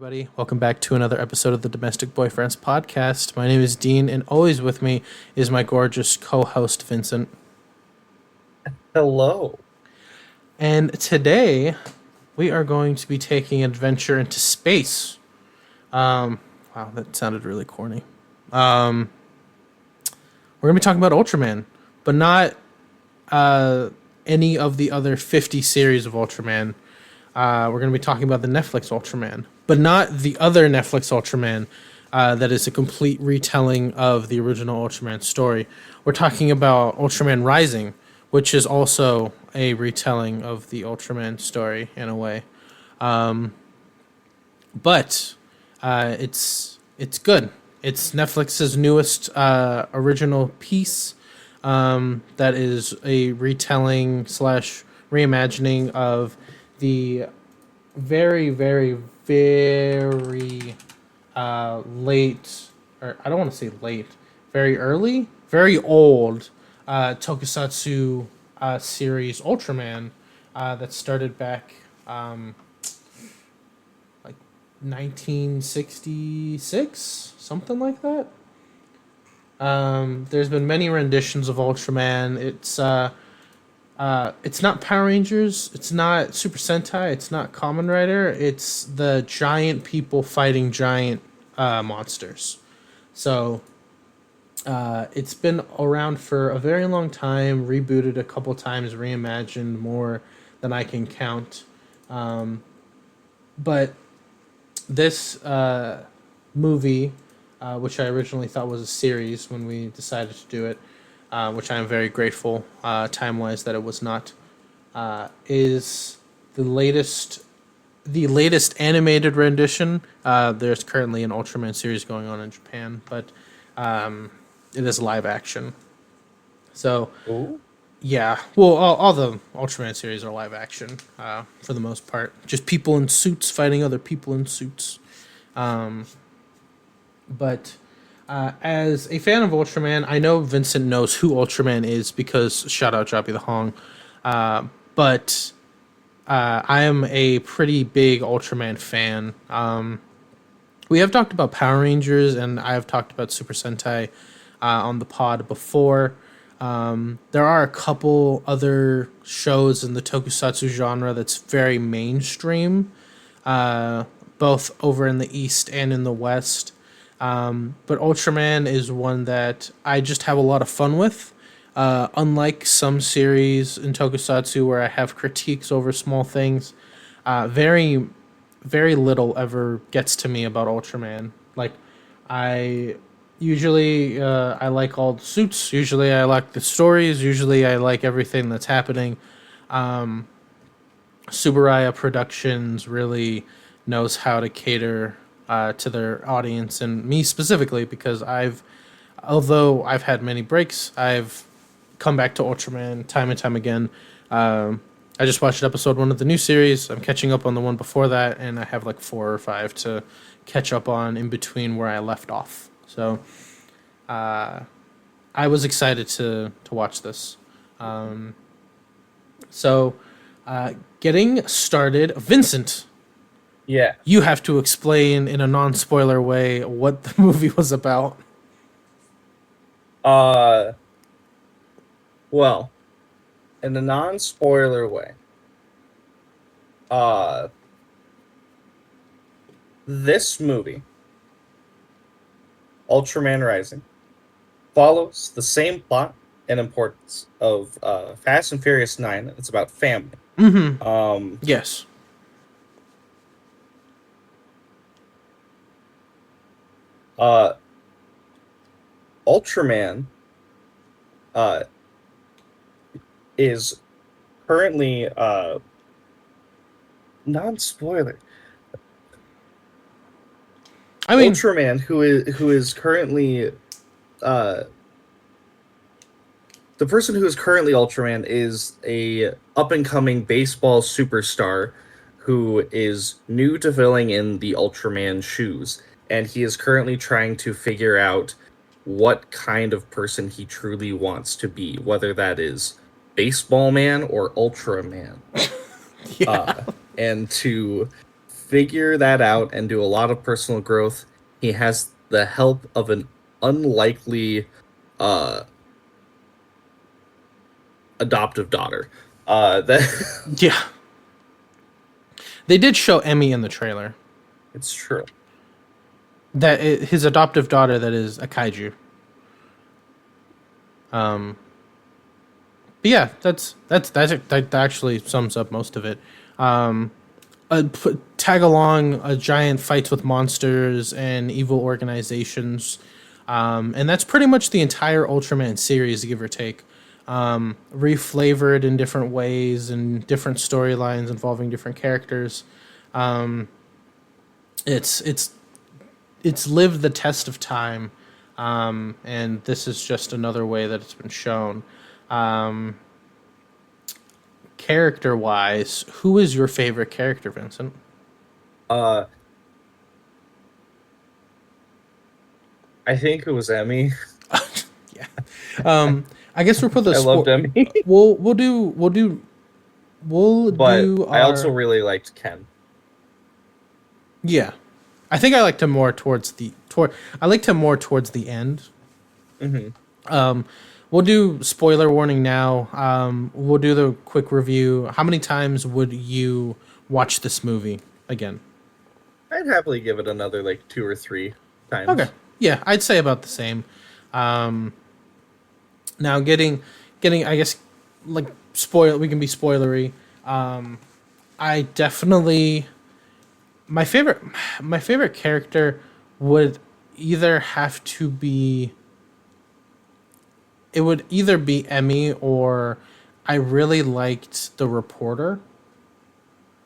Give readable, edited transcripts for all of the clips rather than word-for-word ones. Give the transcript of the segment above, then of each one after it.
everybody. Welcome back to another episode of the Domestic Boyfriends podcast. My name is Dean, and always with me is my gorgeous co-host, Vincent. Hello. And today, we are going to be taking an adventure into space. Wow, that sounded really corny. We're going to be talking about Ultraman, but not any of the other 50 series of Ultraman. We're going to be talking about the Netflix Ultraman, but not the other Netflix Ultraman that is a complete retelling of the original Ultraman story. We're talking about Ultraman Rising, which is also a retelling of the Ultraman story in a way. But it's good. It's Netflix's newest original piece that is a retelling / reimagining of the very, very, very late, or I don't want to say late, very early, very old Tokusatsu series Ultraman that started back like 1966, something like that. There's been many renditions of Ultraman. It's not Power Rangers, it's not Super Sentai, it's not Kamen Rider, it's the giant people fighting giant monsters. So it's been around for a very long time, rebooted a couple times, reimagined more than I can count. But this movie, which I originally thought was a series when we decided to do it, which I am very grateful, time-wise, that it was not, is the latest animated rendition. There's currently an Ultraman series going on in Japan, but it is live action. So, Ooh. yeah, well, all the Ultraman series are live action for the most part. Just people in suits fighting other people in suits. But as a fan of Ultraman, I know Vincent knows who Ultraman is because shout out Joppy the Hong. But I am a pretty big Ultraman fan. We have talked about Power Rangers and I have talked about Super Sentai on the pod before. There are a couple other shows in the Tokusatsu genre that's very mainstream, both over in the East and in the West. But Ultraman is one that I just have a lot of fun with. Unlike some series in Tokusatsu where I have critiques over small things, very, very little ever gets to me about Ultraman. Like, I like all the suits. Usually I like the stories. Usually I like everything that's happening. Subaraya Productions really knows how to cater to their audience and me specifically because although I've had many breaks, I've come back to Ultraman time and time again. I just watched episode 1 of the new series. I'm catching up on the one before that, and I have like 4 or 5 to catch up on in between where I left off. So I was excited to watch this. Getting started, Vincent. Yeah. You have to explain in a non-spoiler way what the movie was about. Well, in a non-spoiler way, this movie, Ultraman Rising, follows the same plot and importance of Fast and Furious 9. It's about family. Mm-hmm. Yes. Ultraman is currently non-spoiler. I mean, Ultraman, who is currently the person who is currently Ultraman is a up and coming baseball superstar who is new to filling in the Ultraman shoes, and he is currently trying to figure out what kind of person he truly wants to be, whether that is Baseball Man or Ultraman. yeah. And to figure that out and do a lot of personal growth. He has the help of an unlikely uh, adoptive daughter. That Yeah, they did show Emmy in the trailer. it's true. His adoptive daughter that is a kaiju. Um, but yeah, that actually sums up most of it. Tag along a giant fights with monsters and evil organizations, and that's pretty much the entire Ultraman series, give or take. Reflavored in different ways and different storylines involving different characters. Um, it's lived the test of time, and this is just another way that it's been shown. Um, Character wise, who is your favorite character, Vincent? Uh, I think it was Emmy. Yeah. I guess we'll put the I loved Emmy, we'll but do I also our really liked Ken. yeah. I think I liked him more towards the end. Hmm. We'll do spoiler warning now. We'll do the quick review. How many times would you watch this movie again? I'd happily give it another like 2 or 3 times. Okay. Yeah, I'd say about the same. Now I guess like we can be spoilery. I definitely my favorite character would either have to be it would either be Emmy or I really liked the reporter.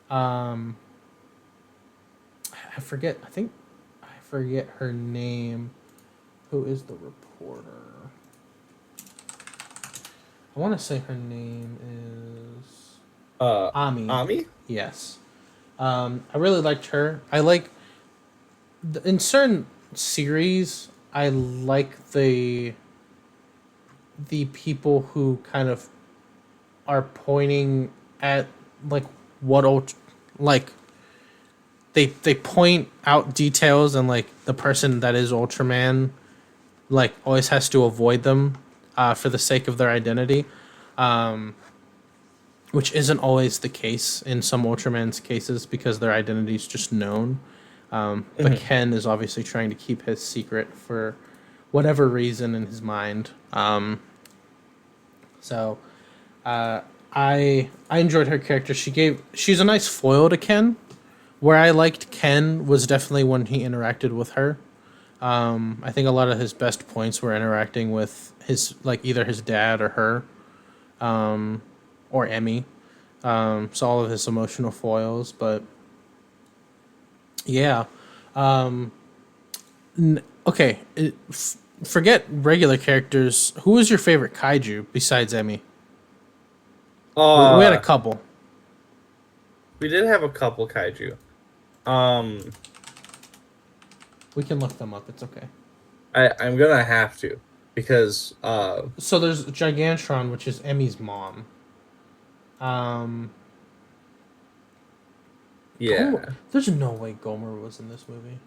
Um I forget her name. Who is the reporter? I want to say her name is Ami. Ami? Yes. I really liked her. I like in certain series. I like the people who kind of are pointing at like like they point out details and like the person that is Ultraman like always has to avoid them for the sake of their identity, which isn't always the case in some Ultraman's cases because their identity is just known. But Ken is obviously trying to keep his secret for whatever reason in his mind. So I enjoyed her character. She's a nice foil to Ken. Where I liked Ken was definitely when he interacted with her. I think a lot of his best points were interacting with his like either his dad or her, or Emmy. So all of his emotional foils, but yeah. Okay, forget regular characters. Who was your favorite kaiju besides Emmy? We had a couple. We did have a couple kaiju. We can look them up. It's okay. I'm gonna have to because So there's Gigantron, which is Emmy's mom. yeah. There's no way Gomer was in this movie.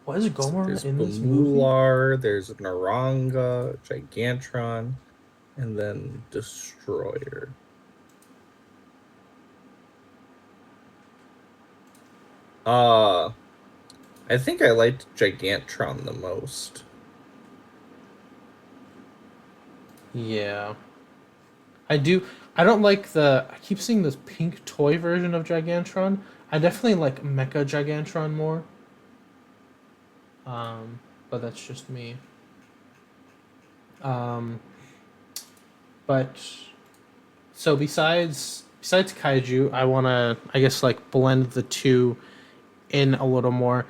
Was Gomer There's in this movie? Blular, there's Naranga, Gigantron, and then Destroyer. I think I liked Gigantron the most. Yeah. I do. I don't like I keep seeing this pink toy version of Gigantron. I definitely like Mecha Gigantron more. But that's just me. But so besides kaiju, I want to I guess like blend the two in a little more.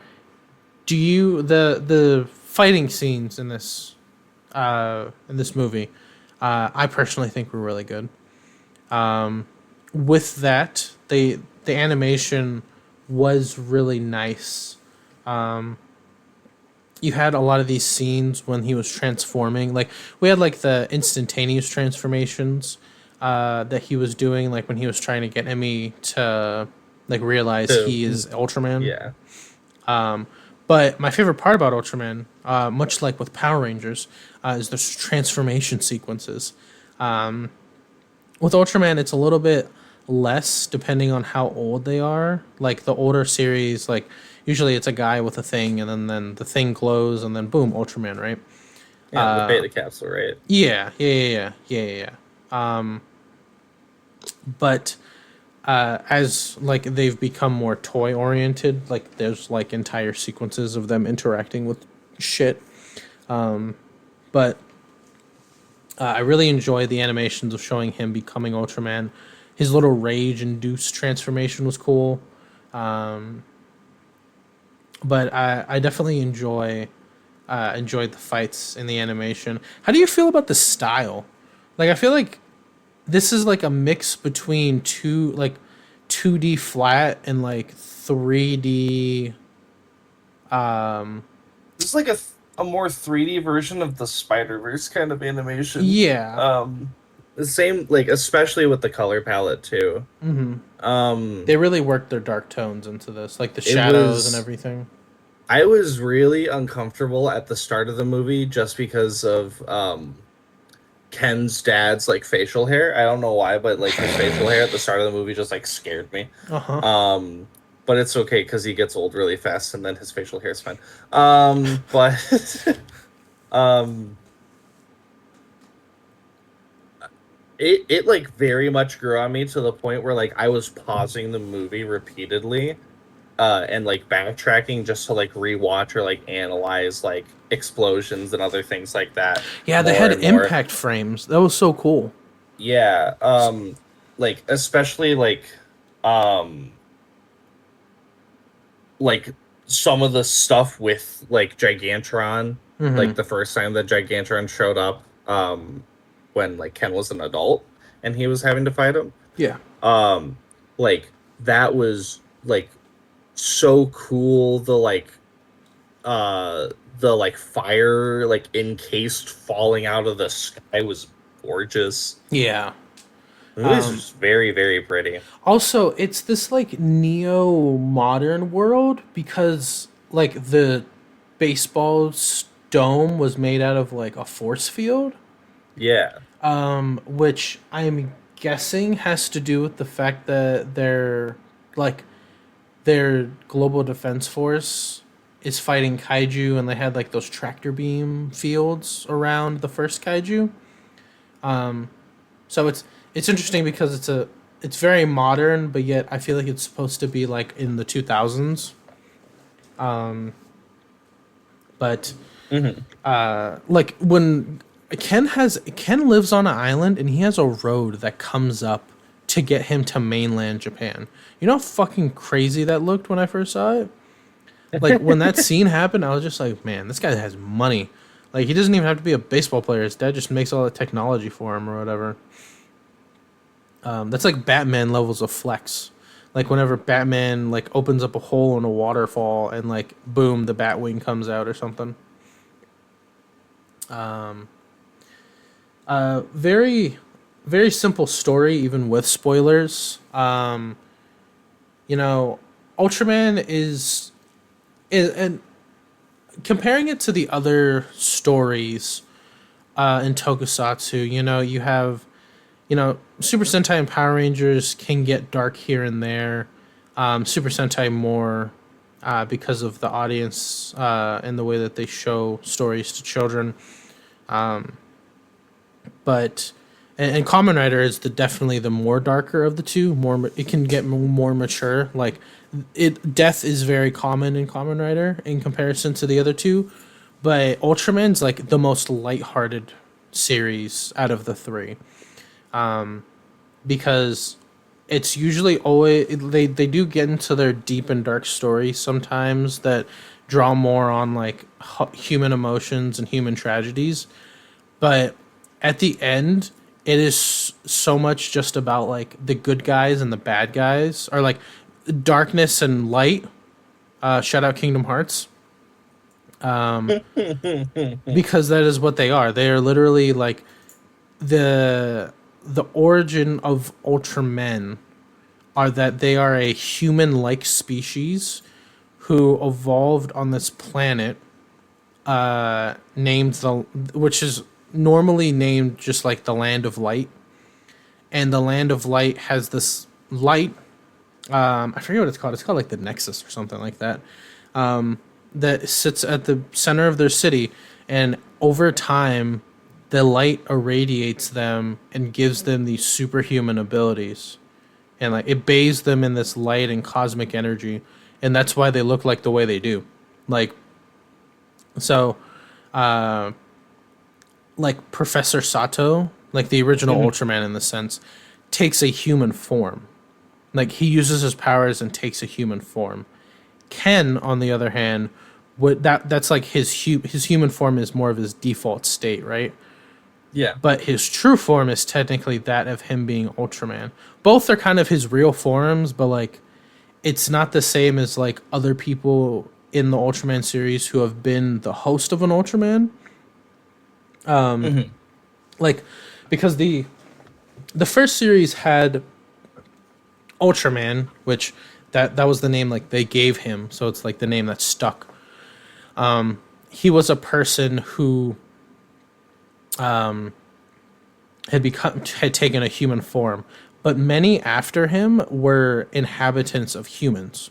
Do you the fighting scenes in this movie? I personally think were really good. With that, the animation was really nice. You had a lot of these scenes when he was transforming. Like we had like the instantaneous transformations, that he was doing, like when he was trying to get Emmy to like realize To, he is Ultraman. yeah. But my favorite part about Ultraman, much like with Power Rangers, is the transformation sequences. With Ultraman, it's a little bit less depending on how old they are. Like the older series, like usually it's a guy with a thing, and then the thing glows, and then boom, Ultraman, right? Yeah, the beta capsule, right? Yeah. But as like they've become more toy oriented, like there's like entire sequences of them interacting with shit. But I really enjoy the animations of showing him becoming Ultraman. His little rage-induced transformation was cool. But I definitely enjoyed the fights in the animation. How do you feel about the style? Like I feel like this is like a mix between 2D flat and like 3D. This is like a more 3D version of the Spider-Verse kind of animation. Yeah. The same, like, especially with the color palette too. They really worked their dark tones into this, like the It shadows and was everything. I was really uncomfortable at the start of the movie just because of Ken's dad's like facial hair. I don't know why, but like his facial hair at the start of the movie just like scared me. Uh huh. But it's okay because he gets old really fast and then his facial hair is fine. But um, it like very much grew on me to the point where like I was pausing the movie repeatedly and like backtracking just to like rewatch or like analyze like explosions and other things like that Yeah, they more had and more. impact frames. That was so cool. Yeah, like especially um like some of the stuff with like Gigantron, like Hmm. the first time that Gigantron showed up, when like Ken was an adult and he was having to fight him. Yeah. Um, like that was like so cool. The like fire like encased falling out of the sky was gorgeous. Yeah. The movie's just very, very pretty. Also, it's this like neo modern world because like the baseball's dome was made out of like a force field, Yeah. which I'm guessing has to do with the fact that like their global defense force is fighting kaiju, and they had like those tractor beam fields around the first kaiju. So it's interesting because it's very modern, but yet I feel like it's supposed to be like in the 2000s. But Hmm. like when Ken lives on an island, and he has a road that comes up to get him to mainland Japan. You know how fucking crazy that looked when I first saw it? Like when that scene happened, I was just like, man, this guy has money. Like he doesn't even have to be a baseball player. His dad just makes all the technology for him or whatever. That's like Batman levels of flex. Like whenever Batman like opens up a hole in a waterfall, and like boom, the Batwing comes out or something. Very, very simple story, even with spoilers. You know, Ultraman is and comparing it to the other stories in Tokusatsu. You know, you have Super Sentai and Power Rangers can get dark here and there. Super Sentai more because of the audience and the way that they show stories to children. But and Kamen Rider is definitely the more darker of the two. More it can get more mature. Like death is very common in Kamen Rider in comparison to the other two, but Ultraman's like the most lighthearted series out of the three, because it's usually always they do get into their deep and dark stories sometimes that draw more on like human emotions and human tragedies, but at the end it is so much just about like the good guys and the bad guys, or like darkness and light. Shout out Kingdom Hearts, because that is what they are. They are literally like the the origin of Ultramen are that they are a human-like species who evolved on this planet, named which is normally named just like the Land of Light, and the Land of Light has this light. I forget what it's called. It's called like the Nexus or something like that. That sits at the center of their city, and over time, the light irradiates them and gives them these superhuman abilities, and like it bathes them in this light and cosmic energy, and that's why they look like the way they do. Like, so, like Professor Sato, like the original Ultraman in the sense, takes a human form. Like he uses his powers and takes a human form. Ken, on the other hand, that's like his human form is more of his default state, right? Yeah. But his true form is technically that of him being Ultraman. Both are kind of his real forms, but like it's not the same as like other people in the Ultraman series who have been the host of an Ultraman. Like because the first series had Ultraman, which that was the name like they gave him, so it's like the name that stuck. He was a person who had taken a human form, but many after him were inhabitants of humans.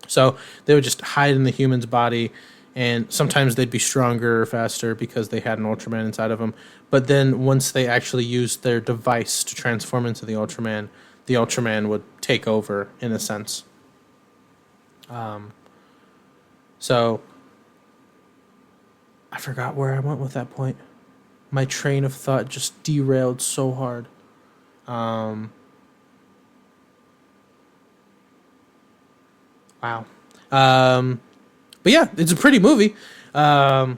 So they would just hide in the human's body, and sometimes they'd be stronger or faster because they had an Ultraman inside of them. But then once they actually used their device to transform into the Ultraman would take over in a sense. So I forgot where I went with that point. My train of thought just derailed so hard. Wow. But yeah, it's a pretty movie. Yeah,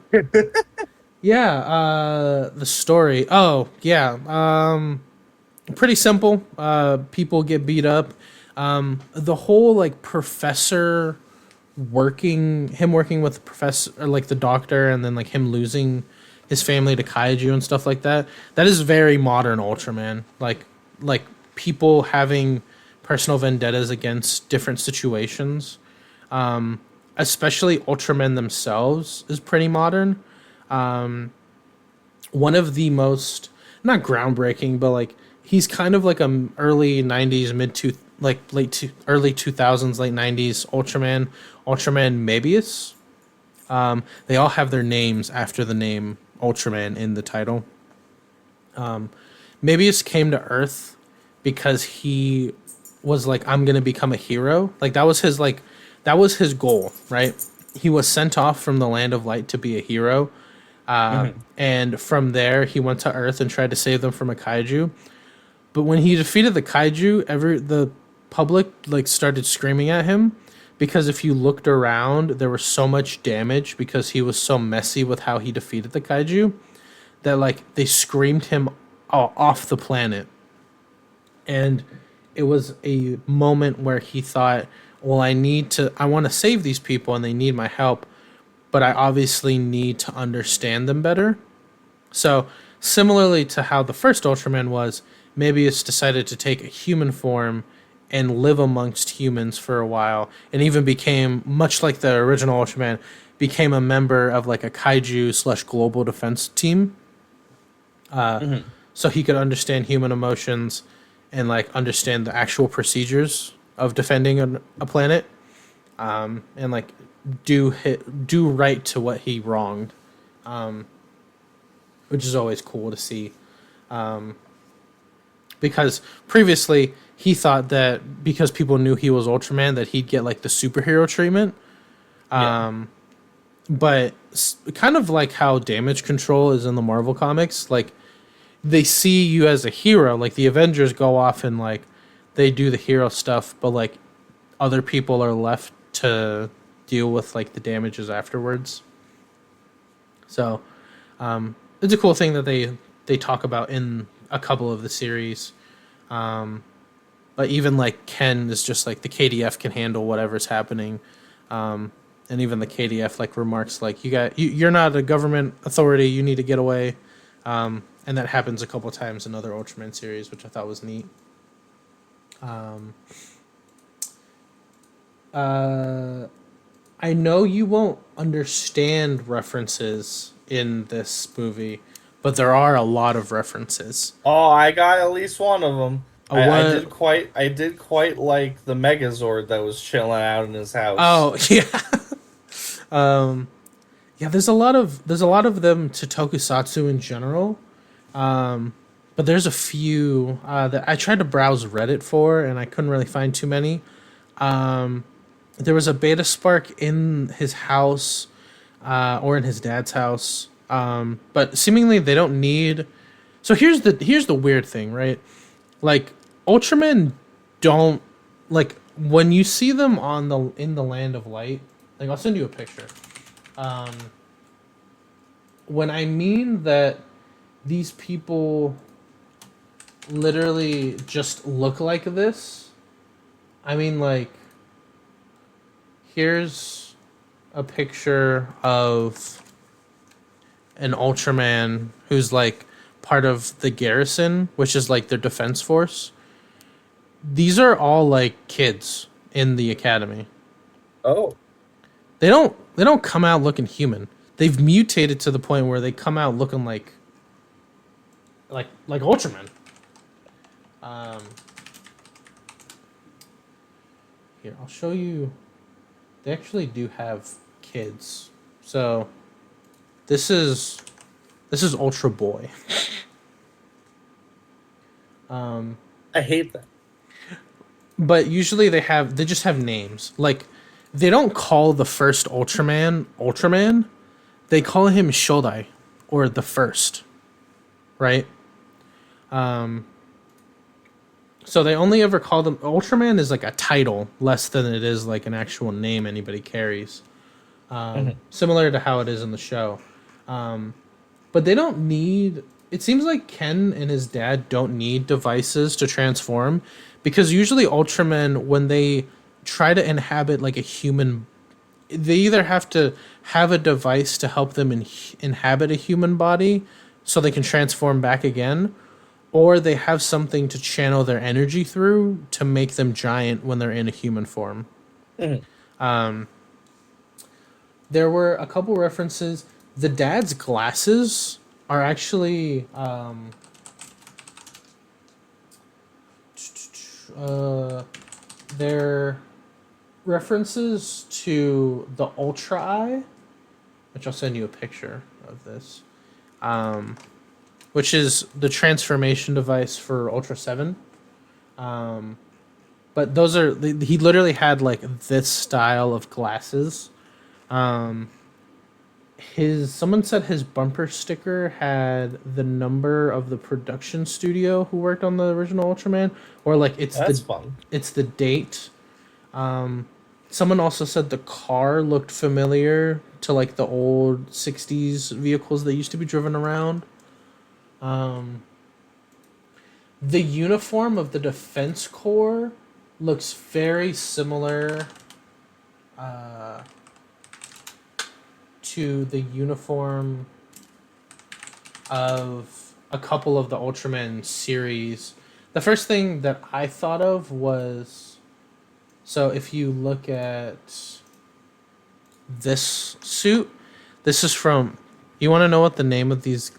the story. Oh, yeah. Pretty simple. People get beat up. The whole like professor working with the professor, or like the doctor, and then like him losing his family to kaiju and stuff like that. That is very modern Ultraman. Like people having personal vendettas against different situations. Especially Ultramen themselves is pretty modern. One of the most, not groundbreaking, but like he's kind of like a early 90s, early 2000s, late 90s Ultraman Mebius. They all have their names after the name Ultraman in the title. Mebius came to Earth because he was like, I'm gonna become a hero. Like that was his goal, right? He was sent off from the Land of Light to be a hero. And from there he went to Earth and tried to save them from a kaiju. But when he defeated the kaiju, the public like started screaming at him, because if you looked around, there was so much damage because he was so messy with how he defeated the kaiju that like they screamed him off the planet. And it was a moment where he thought, well, I want to save these people and they need my help, but I obviously need to understand them better. So similarly to how the first Ultraman was, Mebius decided to take a human form and live amongst humans for a while, and even became, much like the original Ultraman, became a member of like a kaiju / global defense team. So he could understand human emotions and like understand the actual procedures of defending a planet, and like do right to what he wronged, which is always cool to see. Because previously he thought that because people knew he was Ultraman that he'd get like the superhero treatment. But kind of like how damage control is in the Marvel comics, like they see you as a hero, like the Avengers go off and like they do the hero stuff, but like other people are left to deal with like the damages afterwards. So it's a cool thing that they talk about in a couple of the series. But even like Ken is just like the KDF can handle whatever's happening. And even the KDF like remarks like you're not a government authority, you need to get away. And and that happens a couple times in other Ultraman series, which I thought was neat. I know you won't understand references in this movie, but there are a lot of references. Oh, I got at least one of them. I What? did quite like the Megazord that was chilling out in his house. Oh yeah, yeah. There's a lot of them to Tokusatsu in general, but there's a few that I tried to browse Reddit for, and I couldn't really find too many. There was a beta spark in his house, or in his dad's house, but seemingly they don't need. So here's the weird thing, right? Like Ultramen don't like when you see them on the in the land of light. Like I'll send you a picture. Um, when I mean that these people literally just look like this, I mean like here's a picture of an Ultraman who's like part of the garrison, which is like their defense force. These are all like kids in the academy. Oh, They don't come out looking human. They've mutated to the point where they come out looking like Ultraman. Um, Here, I'll show you. They actually do have kids. So this is Ultra Boy. I hate that. But usually they just have names. Like they don't call the first Ultraman. They call him Shodai or the first. Right? So they only ever call them Ultraman is like a title less than it is like an actual name anybody carries. Similar to how it is in the show. But they don't need. It seems like Ken and his dad don't need devices to transform, because usually Ultramen, when they try to inhabit like a human, they either have to have a device to help them inhabit a human body so they can transform back again, or they have something to channel their energy through to make them giant when they're in a human form. There were a couple references. The dad's glasses are actually they're references to the Ultra Eye, which I'll send you a picture of this, which is the transformation device for Ultra 7. But those are he literally had like this style of glasses. Someone said his bumper sticker had the number of the production studio who worked on the original Ultraman, or like That's fun. it's the date. Someone also said the car looked familiar to like the old 60s vehicles that used to be driven around. The uniform of the Defense Corps looks very similar to the uniform of a couple of the Ultraman series. The first thing that I thought of was, so if you look at this suit, this is from, you want to know what the name of these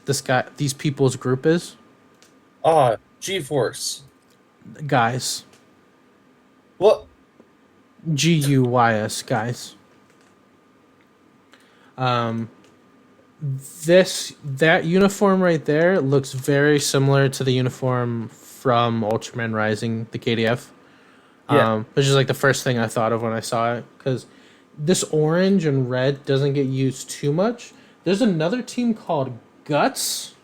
people's group is? G-Force. Guys. What? GUYS, guys. That uniform right there looks very similar to the uniform from Ultraman Rising, the KDF. Which is like the first thing I thought of when I saw it, because this orange and red doesn't get used too much. There's another team called Guts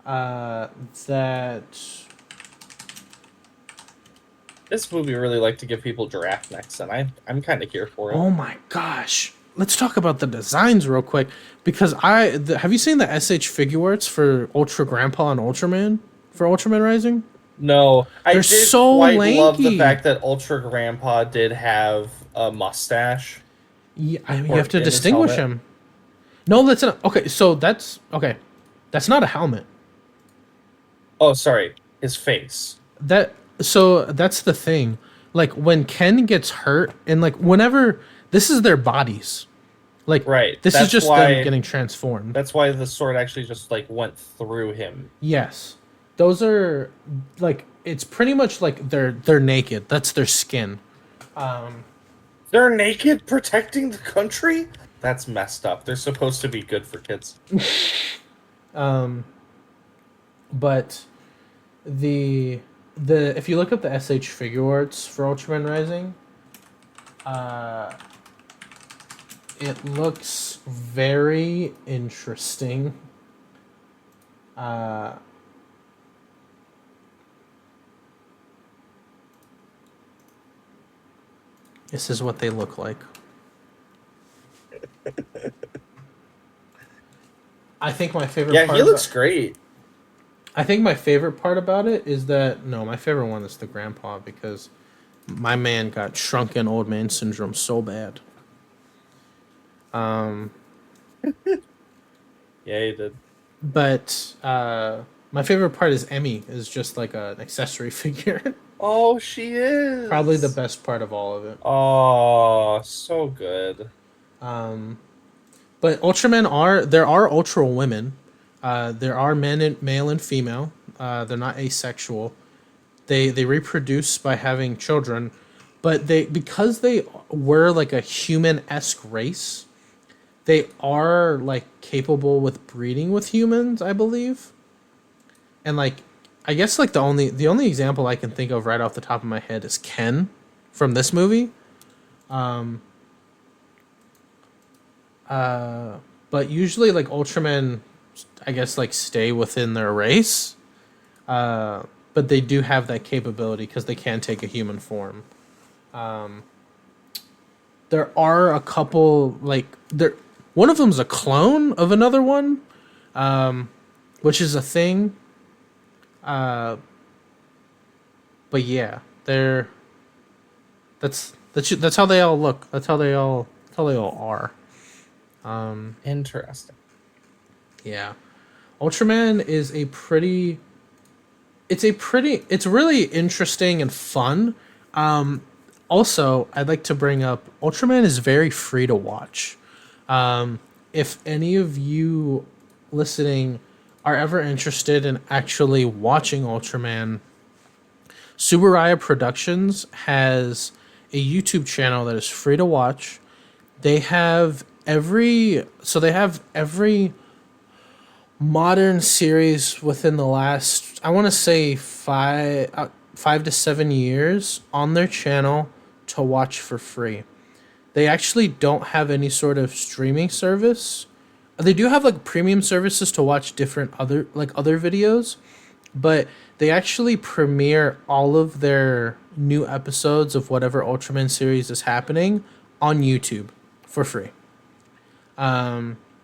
that This movie really like to give people giraffe necks, and I'm kind of here for it. Oh my gosh. Let's talk about the designs real quick, because have you seen the SH figure arts for Ultra Grandpa and Ultraman for Ultraman Rising? No, I They're did so quite love the lanky. fact that Ultra Grandpa did have a mustache. Yeah, I mean, you Or have to in his distinguish helmet. him. No, that's not okay. So that's okay. That's not a helmet. Oh, sorry, his face. So that's the thing. Like when Ken gets hurt, and like whenever this is their bodies, like Right. this is just them getting transformed. That's why the sword actually just like went through him. Yes, those are like it's pretty much like they're naked. That's their skin. They're naked protecting the country? That's messed up. They're supposed to be good for kids. But the if you look up the SH figure arts for Ultraman Rising, it looks very interesting. Uh, this is what they look like. I think my favorite Yeah, part he looks great. I think my favorite part about it is that no, my favorite one is the grandpa because my man got shrunken old man syndrome so bad. Yeah, he did. But my favorite part is Emmy is just like an accessory figure. Oh, she Probably the is. best part of all of it. Oh, so good. But there are Ultra women. There are male and female. They're not asexual. They reproduce by having children, but because they were like a human-esque race, they are like capable with breeding with humans, I believe. And like I guess like the only example I can think of right off the top of my head is Ken from this movie. But usually like Ultramen I guess like stay within their race. But they do have that capability because they can take a human form. There are a couple like there. One of them's a clone of another one, which is a thing. But yeah, they're that's how they all look. That's how they all are. Interesting. Yeah, Ultraman is it's really interesting and fun. Also, I'd like to bring up Ultraman is very free to watch. If any of you listening are ever interested in actually watching Ultraman, Subaraya Productions has a YouTube channel that is free to watch. They have every modern series within the last I want to say 5 to 7 years on their channel to watch for free. They actually don't have any sort of streaming service. They do have like premium services to watch different other videos, but they actually premiere all of their new episodes of whatever Ultraman series is happening on YouTube for free.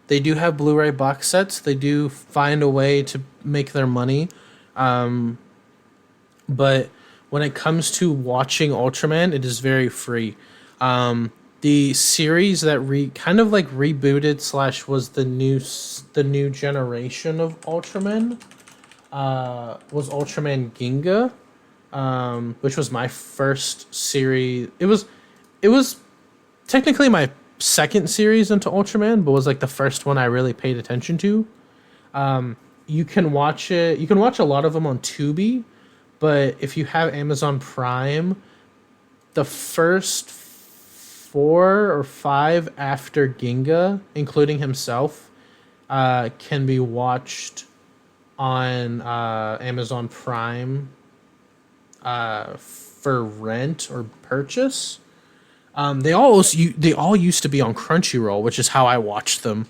They do have Blu-ray box sets. They do find a way to make their money. But when it comes to watching Ultraman, it is very free. The series that kind of like rebooted / was the new generation of Ultraman was Ultraman Ginga, which was my first series. It was technically my second series into Ultraman, but was like the first one I really paid attention to. You can watch it. You can watch a lot of them on Tubi, but if you have Amazon Prime, the first 4 or 5 after Ginga, including himself, can be watched on Amazon Prime for rent or purchase. They all used to be on Crunchyroll, which is how I watched them.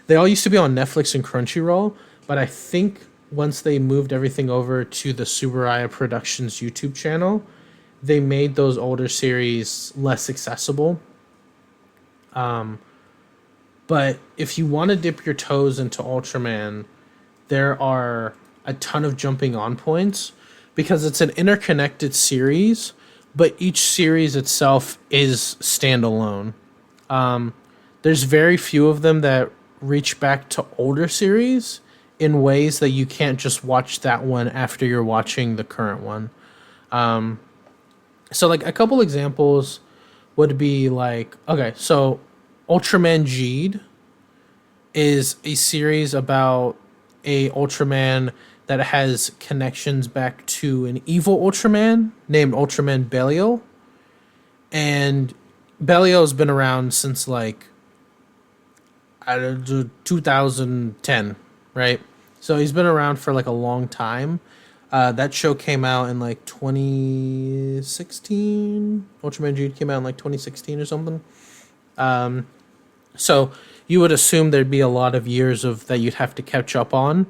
They all used to be on Netflix and Crunchyroll, but I think once they moved everything over to the Subaraya Productions YouTube channel, they made those older series less accessible. But if you want to dip your toes into Ultraman, there are a ton of jumping on points because it's an interconnected series, but each series itself is standalone. There's very few of them that reach back to older series. in ways that you can't just watch that one after you're watching the current one. So like a couple examples would be like, okay, so Ultraman G'd is a series about a Ultraman that has connections back to an evil Ultraman named Ultraman Belial. And Belial's been around since like, I don't know, 2010, right? So he's been around for like a long time. That show came out in like 2016. Ultraman Jude came out in like 2016 or something. So you would assume there'd be a lot of years of that you'd have to catch up on.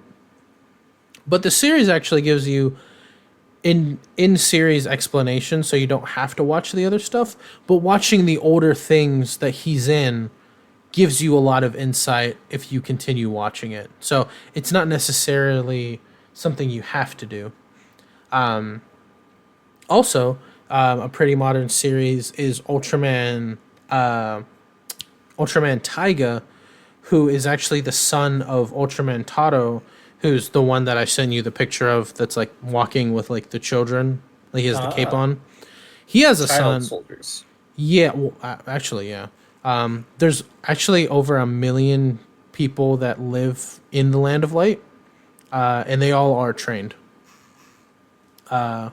But the series actually gives you in series explanation, so you don't have to watch the other stuff. But watching the older things that he's in gives you a lot of insight if you continue watching it. So it's not necessarily something you have to do. Also, a pretty modern series is Ultraman Taiga, who is actually the son of Ultraman Taro, who's the one that I sent you the picture of that's like walking with like the children. Like he has the cape on. He has a Child son. soldiers. Yeah, well, actually, yeah. There's actually over 1 million people that live in the Land of Light, and they all are trained. So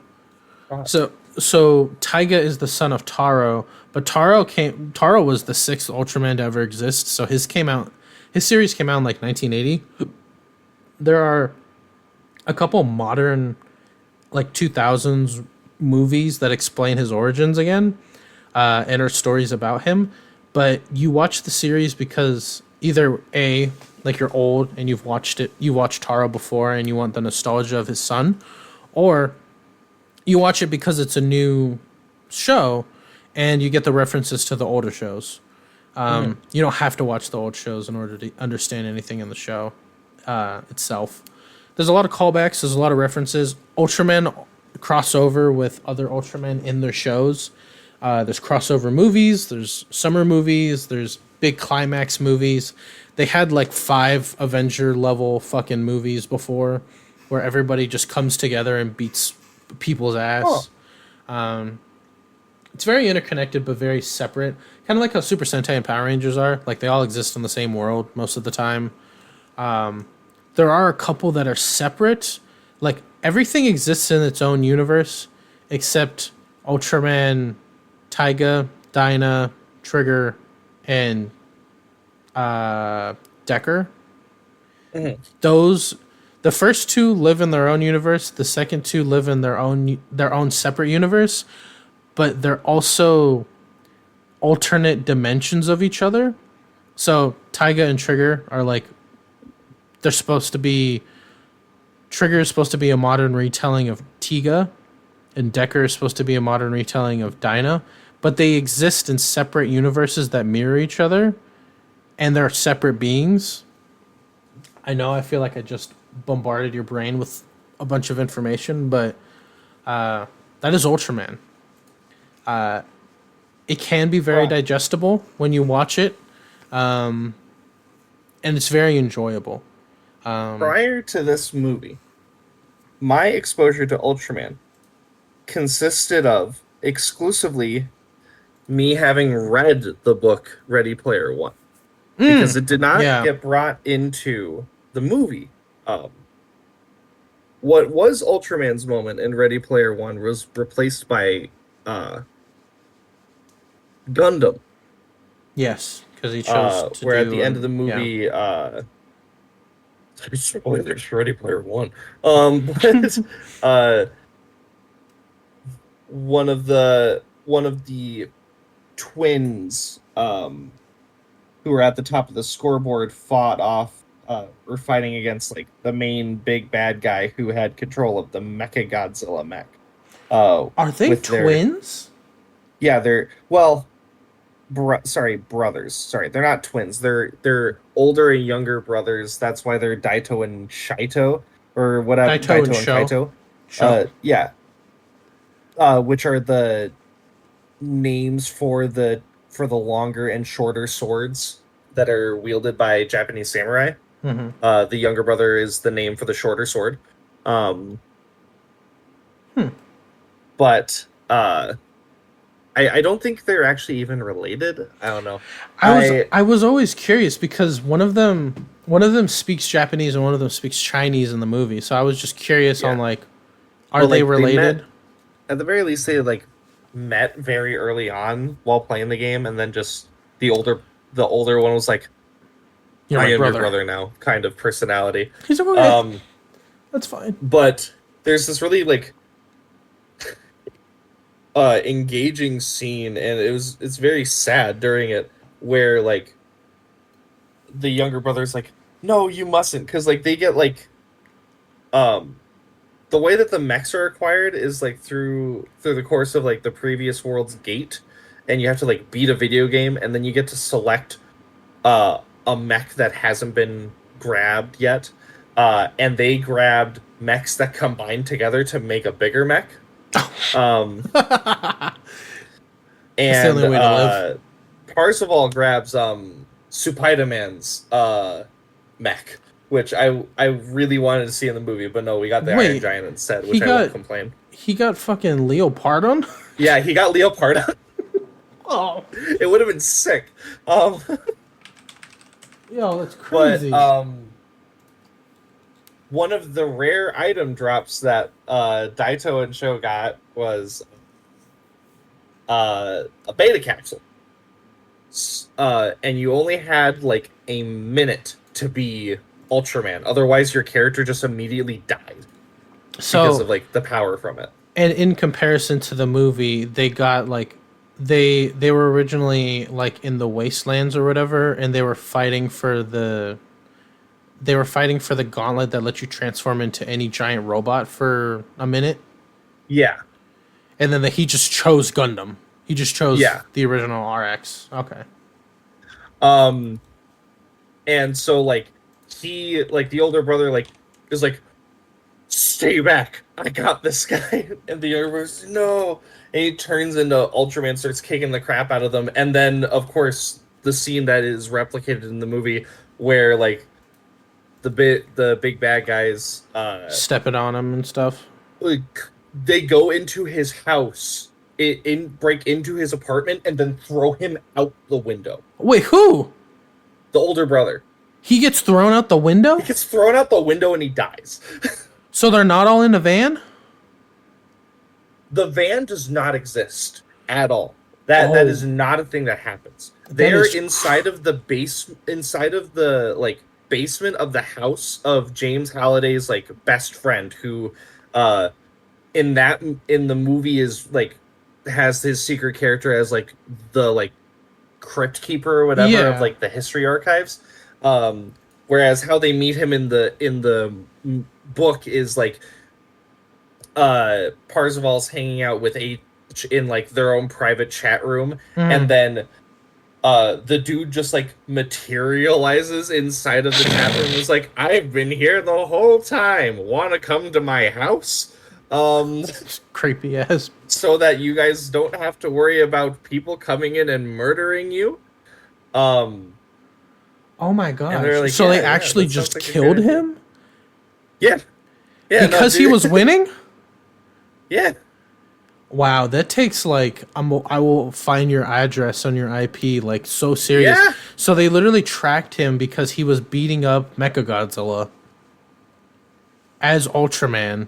Taiga is the son of Taro, but Taro was the sixth Ultraman to ever exist. So his series came out in like 1980. There are a couple modern, like 2000s movies that explain his origins again, and are stories about him. But you watch the series because either A, like you're old and you watched Taro before and you want the nostalgia of his son, or you watch it because it's a new show and you get the references to the older shows. You don't have to watch the old shows in order to understand anything in the show itself. There's a lot of callbacks. There's a lot of references. Ultraman crossover with other Ultramen in their shows. There's crossover movies. There's summer movies. There's big climax movies. They had like 5 Avenger level fucking movies before, where everybody just comes together and beats people's ass. It's very interconnected but very separate, kind of like how Super Sentai and Power Rangers are. Like they all exist in the same world most of the time. There are a couple that are separate. Like everything exists in its own universe except Ultraman, Taiga, Dyna, Trigger, and Decker. The first 2 live in their own universe. The second 2 live in their own separate universe, but they're also alternate dimensions of each other. So Taiga and Trigger are like, they're supposed to be. Trigger is supposed to be a modern retelling of Tiga, and Decker is supposed to be a modern retelling of Dyna, but they exist in separate universes that mirror each other, and they're separate beings. I know I feel like I just bombarded your brain with a bunch of information, but that is Ultraman. It can be very digestible when you watch it, and it's very enjoyable. Prior to this movie, my exposure to Ultraman consisted of exclusively me having read the book Ready Player One, because it did not get brought into the movie. What was Ultraman's moment in Ready Player One was replaced by Gundam. Yes, because he chose to where at the end of the movie, spoilers, Ready Player One. But one of the twins who were at the top of the scoreboard fought off were fighting against like the main big bad guy who had control of the Mecha Godzilla mech. Are they twins? They're brothers. Sorry, they're not twins. They're older and younger brothers. That's why they're Daito and Shaito, or whatever. Daito and Kaito. Which are the names for the longer and shorter swords that are wielded by Japanese samurai. Mm-hmm. The younger brother is the name for the shorter sword. Um, Hmm. but I don't think they're actually even related. I don't know. I was I I was always curious because one of them speaks Japanese and one of them speaks Chinese in the movie. So I was just curious on Yeah. like, are Well, they like they met related? at the very least. They like met very early on while playing the game, and then just the older the older one was like, You're "I my am your brother. brother now," kind of personality. He's like, okay, Um, that's fine. but there's this really like engaging scene, and it's very sad during it, where like the younger brother's like, "No, you mustn't," because like they get like um the way that the mechs are acquired is like through the course of like the previous world's gate, and you have to like beat a video game, and then you get to select a mech that hasn't been grabbed yet, and they grabbed mechs that combine together to make a bigger mech. Um, That's the only and way to live. Parzival grabs Spider-Man's mech, which I really wanted to see in the movie, but no, we got the Iron Wait, Giant instead, he which I won't got complain. he got fucking Leopardon. Yeah, he got Leopard. Oh, It would have been sick. Um, yo, that's but crazy. one of the rare item drops that Daito and Sho got was a beta capsule. And you only had like a minute to be Ultraman. Otherwise, your character just immediately died because So, of like the power from it. and in comparison to the movie, they got like they were originally like in the wastelands or whatever, and they were fighting for the gauntlet that lets you transform into any giant robot for a minute, Yeah, and then he just chose Gundam. He just chose yeah. the original RX. Okay. Um, and so like he like the older brother like is like, stay back, I got this guy, and the younger brother's no, and he turns into Ultraman, starts kicking the crap out of them, and then of course the scene that is replicated in the movie where like the big bad guys Stepping on him and stuff. like they go into his house, break into his apartment, and then throw him out the window. Wait, who? The older brother, He gets thrown out the he window? gets thrown out the window and he dies. So they're not all in a van? The van does not exist at all. That Oh, is not a thing that happens. that They're is inside of the base, inside of the like basement of the house of James Halliday's like best friend, who uh in the movie is like has his secret character as like the like crypt keeper or whatever of yeah. like the history archives. Whereas how they meet him in the book is like Parzival's hanging out with H in like their own private chat room, and Mm. then the dude just like materializes inside of the tap room and is like, I've been here the whole time. Wanna come to my house? Um Creepy ass. so that you guys don't have to worry about people coming in and murdering you. Um Oh my and they're gosh. like, So they yeah, yeah, actually that sounds just like a great killed idea. him Yeah. Yeah, no, because he dude. was winning? Yeah. Wow, that takes like I will find your address on your IP like so serious. Yeah. So they literally tracked him because he was beating up Mechagodzilla as Ultraman.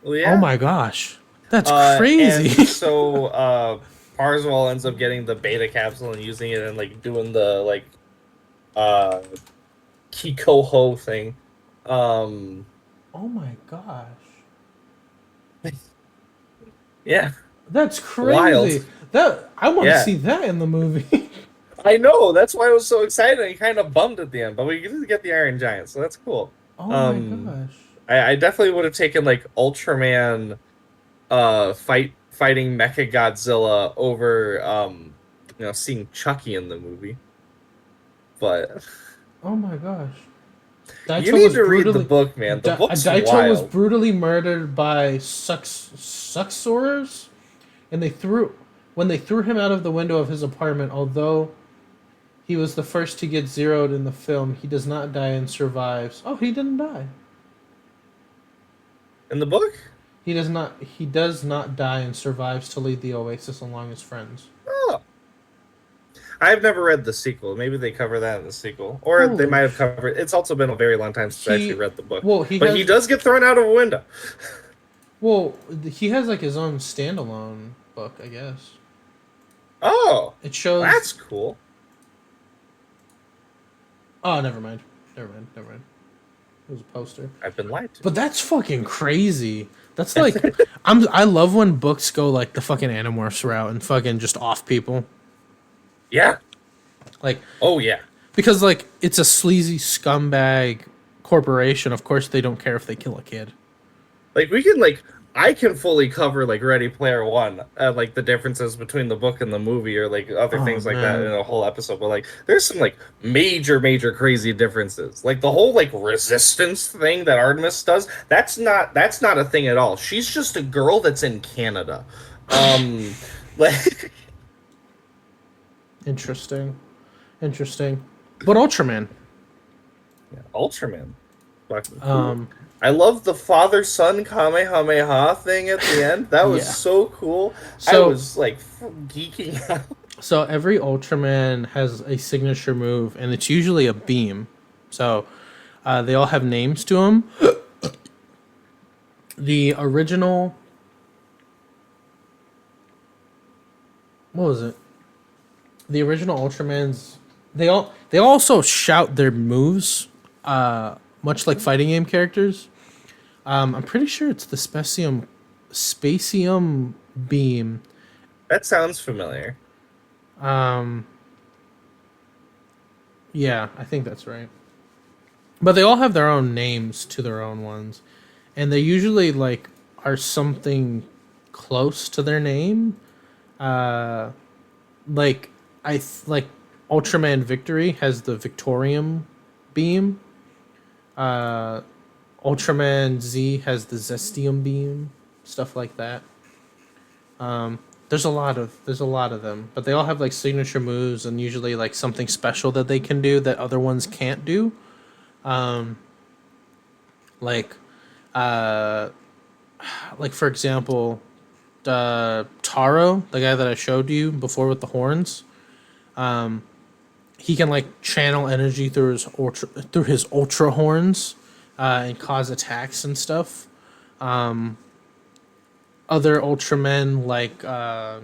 Well, Oh yeah. my gosh. That's And crazy. so Parzival ends up getting the beta capsule and using it and like doing the like uh Kikoho thing. Um Oh my gosh. yeah, That's wild. crazy. That I want to Yeah. see that in the movie. I know, that's why I was so excited and kind of bummed at the end, but we did get the Iron Giant, so that's cool. Oh my Um gosh. I definitely would have taken like Ultraman fighting Mecha Godzilla over seeing Chucky in the movie. But Oh my gosh. you Daito need was to read the brutally book, man. The book's Daito was wild. brutally murdered by suxors, and they threw when they threw him out of the window of his apartment. Although He was the first to get zeroed in the film. He does not die and survives. Oh, he didn't die. In the book? He does not. He does not die and survives to lead the Oasis along his friends. Oh. I've never read the sequel. Maybe they cover that in the sequel. Or they Holy might have covered... It's also been a very long time since I He- actually read the book. well, But he does get thrown out of a window. Well, he has like his own standalone book, I guess. Oh, It shows. that's cool. Oh, never mind. Never mind. Never mind. It was a poster. I've been lied to. But that's fucking crazy. That's like, I love when books go like the fucking Animorphs route and fucking just off people. Yeah. Like, Oh, yeah. because like it's a sleazy scumbag corporation. Of course, they don't care if they kill a kid. Like, I can fully cover, like, Ready Player One, like, the differences between the book and the movie, or, like, other Oh, things like that man. in a whole episode. But, like, there's some, like, major crazy differences. Like, the whole, like, resistance thing that Artemis does, that's not a thing at all. She's just a girl that's in Canada. Like... Interesting. But Ultraman. Yeah, Ultraman. Fucking cool. Um, I love the father-son Kamehameha thing at the end. That was Yeah. so cool. I So- was, like, geeking out. So every Ultraman has a signature move, and it's usually a beam. So they all have names to them. The original, what was it? The original Ultramans, they also shout their moves, much like fighting game characters. I'm pretty sure it's the Spacium beam. That sounds familiar. Yeah, I think that's right. But they all have their own names to their own ones, and they usually like are something close to their name. Like like Ultraman Victory has the Victorium beam. Ultraman Z has the Zestium beam, stuff like that. There's a lot of them, but they all have like signature moves and usually like something special that they can do that other ones can't do. Like for example, Taro, the guy that I showed you before with the horns, he can like channel energy through his ultra horns, and cause attacks and stuff. Other Ultramen like I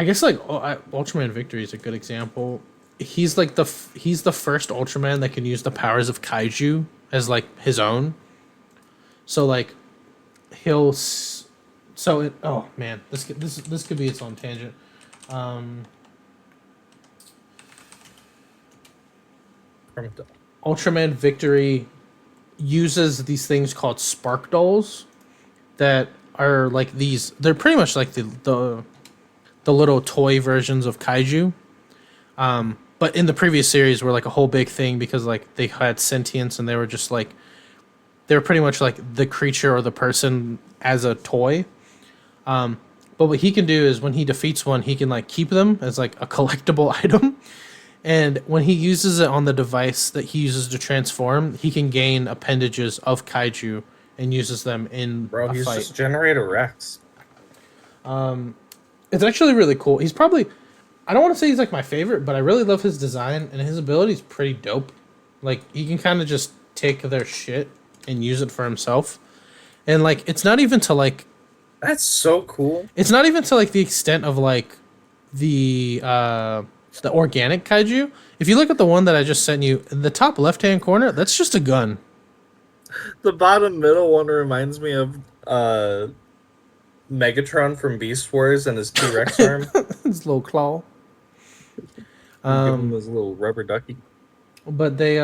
guess like Ultraman Victory is a good example. He's like he's the first Ultraman that can use the powers of kaiju as like his own. So like oh man, this could be its own tangent. Ultraman Victory uses these things called spark dolls that are like these. They're pretty much like the little toy versions of kaiju. But in the previous series were like a whole big thing because like they had sentience and they were just like they were pretty much like the creature or the person as a toy. But what he can do is when he defeats one, he can like keep them as like a collectible item. And when he uses it on the device that he uses to transform, he can gain appendages of kaiju and uses them in Bro, a he's fight. just Generator Rex. It's actually really cool. He's probably, I don't want to say he's like my favorite, but I really love his design and his ability is pretty dope. Like he can kind of just take their shit and use it for himself. And like it's not even to like That's so cool. it's not even to like the extent of like the organic kaiju. If you look at the one that I just sent you, in the top left-hand corner, that's just a gun. The bottom middle one reminds me of Megatron from Beast Wars and his T-Rex arm. His little claw. Give him his little rubber ducky. But they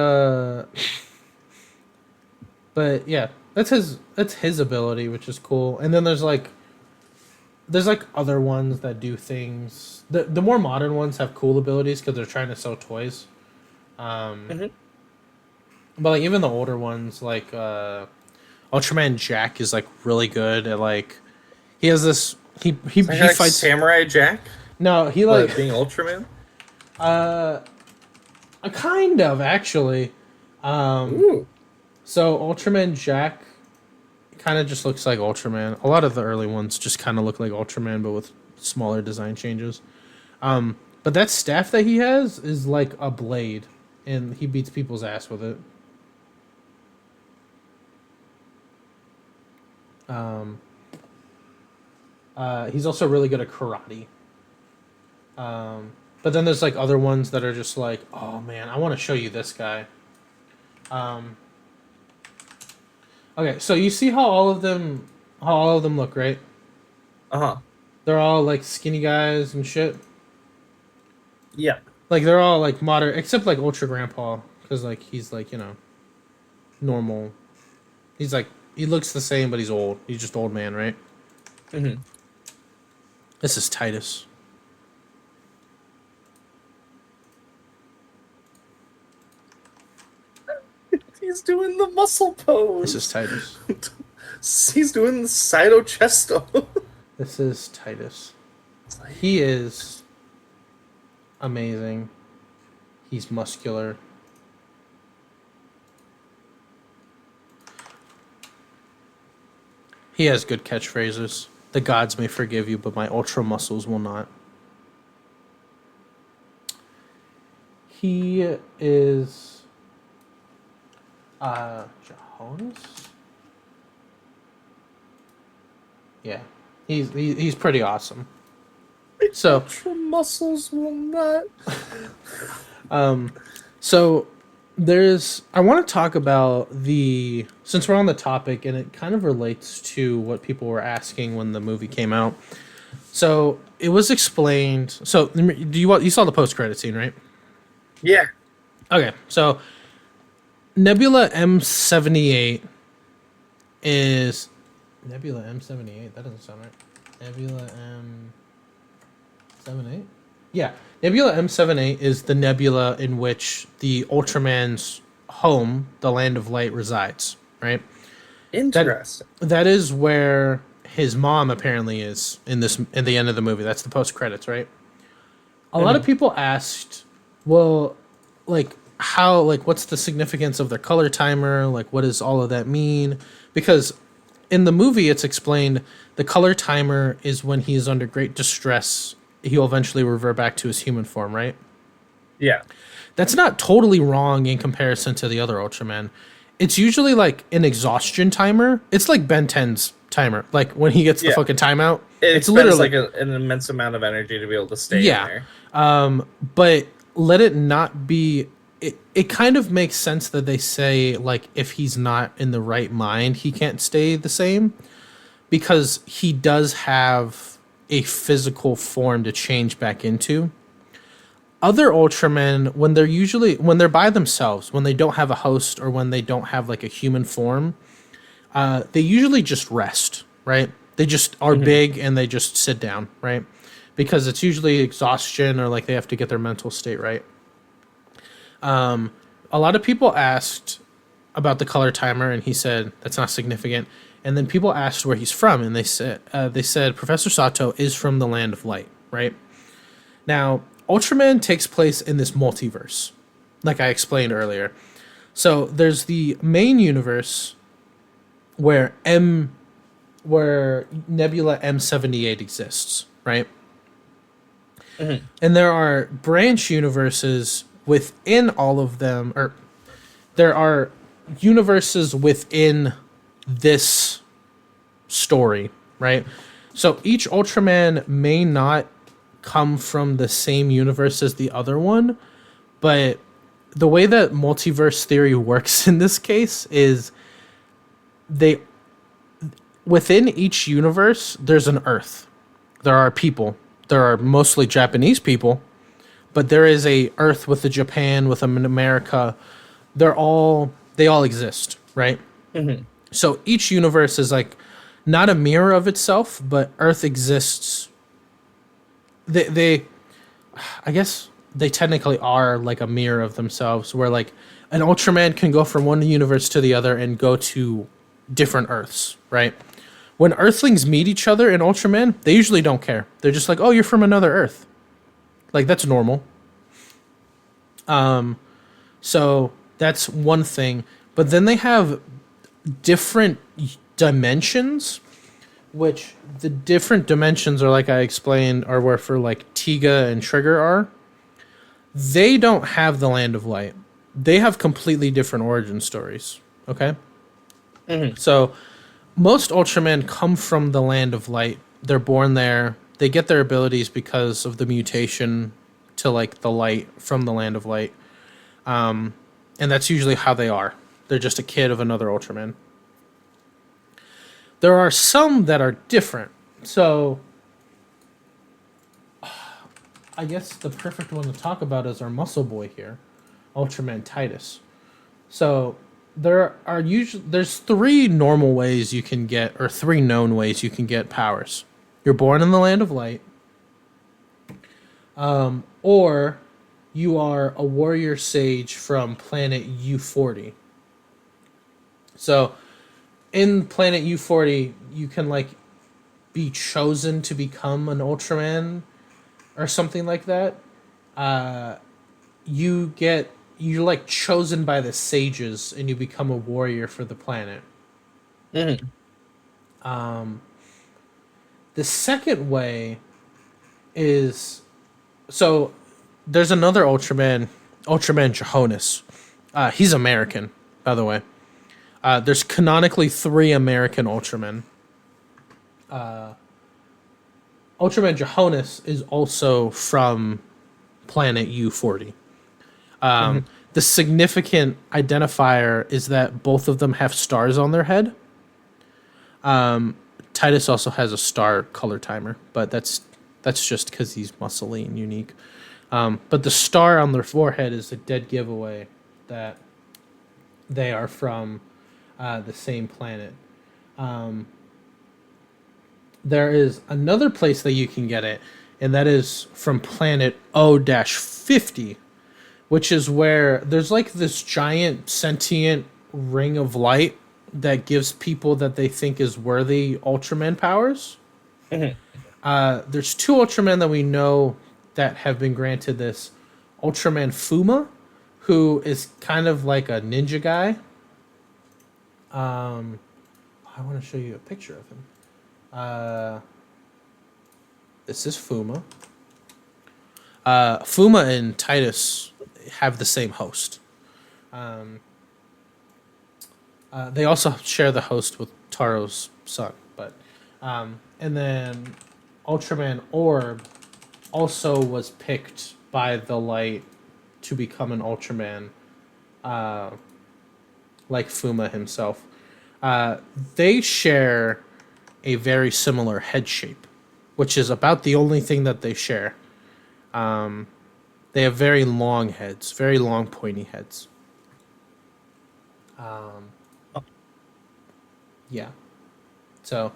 but yeah, that's his ability, which is cool. And then there's like other ones that do things. The more modern ones have cool abilities because they're trying to sell toys. But like even the older ones, like Ultraman Jack is like really good at like he has this he Like fights Samurai Jack, no he but like being Ultraman. Kind of, actually. Ooh. So Ultraman Jack kind of just looks like Ultraman. A lot of the early ones just kind of look like Ultraman, but with smaller design changes. But that staff that he has is like a blade, and he beats people's ass with it. He's also really good at karate. But then there's like other ones that are just like, oh man, I want to show you this guy. Okay, so you see how all of them look, right? Uh-huh. They're all like skinny guys and shit. Yeah. Like they're all like moderate, except like Ultra Grandpa, because like he's like normal. He's like he looks the same, but he's old. He's just old man, right? Mm-hmm. This is Titus. He's doing the muscle pose. This is Titus. He's doing the Saito Chesto. This is Titus. He is amazing. He's muscular. He has good catchphrases. The gods may forgive you, but my ultra muscles will not. He is Johannes? Yeah. He's pretty awesome. So Ultra muscles will not. So I want to talk about since we're on the topic, and it kind of relates to what people were asking when the movie came out. So it was explained. So you saw the post-credit scene, right? Yeah. Okay, so Nebula M78 is Nebula M78. That doesn't sound right. Nebula M78. Yeah, Nebula M78 is the nebula in which the Ultraman's home, the Land of Light, resides. Right. Interesting. That is where his mom apparently is in the end of the movie. That's the post credits, right? A lot of people asked, well, like how, like what's the significance of the color timer? Like what does all of that mean? Because in the movie it's explained the color timer is when he is under great distress, he'll eventually revert back to his human form, right? Yeah. That's not totally wrong in comparison to the other Ultraman. It's usually like an exhaustion timer. It's like Ben 10's timer. Like when he gets the fucking timeout. It's literally like an immense amount of energy to be able to stay in there. But let it not be. It kind of makes sense that they say like if he's not in the right mind, he can't stay the same, because he does have a physical form to change back into. Other Ultramen, when they're by themselves, when they don't have a host or when they don't have like a human form, they usually just rest, right? They just are big and they just sit down, right? Because it's usually exhaustion or like they have to get their mental state right. A lot of people asked about the color timer, and he said that's not significant. And then people asked where he's from, and they said Professor Sato is from the Land of Light, right? Now, Ultraman takes place in this multiverse, like I explained earlier. So there's the main universe where Nebula M78 exists, right? Mm-hmm. And there are branch universes within all of them, or there are universes within this story, right? So each Ultraman may not come from the same universe as the other one, but the way that multiverse theory works in this case is within each universe there's an Earth. There are people. There are mostly Japanese people, but there is a Earth with a Japan, with an America. They all exist, right? Mm-hmm. So each universe is like not a mirror of itself, but Earth exists. I guess they technically are like a mirror of themselves, where like an Ultraman can go from one universe to the other and go to different Earths, right? When Earthlings meet each other in Ultraman, they usually don't care. They're just like, oh, you're from another Earth. Like, that's normal. So that's one thing. But then they have different dimensions, which the different dimensions are, like I explained, are where for like Tiga and Trigger are. They don't have the Land of Light. They have completely different origin stories. Okay? So most Ultramen come from the Land of Light. They're born there. They get their abilities because of the mutation to like the light from the Land of Light. And that's usually how they are. They're just a kid of another Ultraman. There are some that are different. So I guess the perfect one to talk about is our muscle boy here, Ultraman Titus. So there's three normal ways you can get, or three known ways you can get powers. You're born in the Land of Light, or you are a warrior sage from planet U40. So in planet U40, you can like be chosen to become an Ultraman or something like that. You're like chosen by the sages and you become a warrior for the planet. Mm-hmm. The second way is, so there's another Ultraman, Ultraman Johannes. He's American, by the way. There's canonically three American Ultramen. Ultraman Johannes is also from planet U40. The significant identifier is that both of them have stars on their head. Titus also has a star color timer, but that's just because he's muscly and unique. But the star on their forehead is a dead giveaway that they are from the same planet. There is another place that you can get it, and that is from planet O-50, which is where there's like this giant sentient ring of light that gives people that they think is worthy Ultraman powers. There's two Ultramen that we know that have been granted this. Ultraman Fuma, who is kind of like a ninja guy. I want to show you a picture of him. This is Fuma. Fuma and Titus have the same host. They also share the host with Taro's son, but and then Ultraman Orb also was picked by the light to become an Ultraman, like Fuma himself. They share a very similar head shape, which is about the only thing that they share. They have very long heads, very long pointy heads. Yeah. So,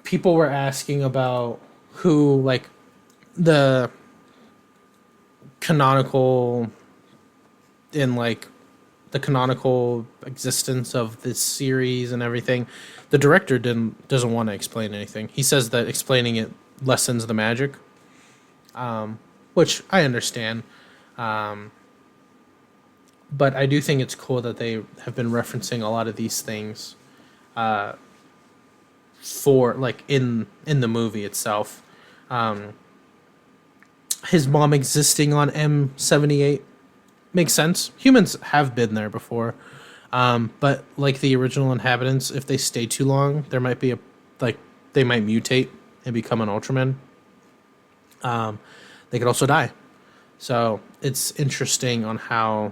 people were asking about who, like, the canonical, in like the canonical existence of this series and everything. The director doesn't want to explain anything. He says that explaining it lessens the magic, which I understand. But I do think it's cool that they have been referencing a lot of these things for like in the movie itself. His mom existing on M78 makes sense. Humans have been there before, but like the original inhabitants, if they stay too long, there might be they might mutate and become an Ultraman. They could also die, so it's interesting on how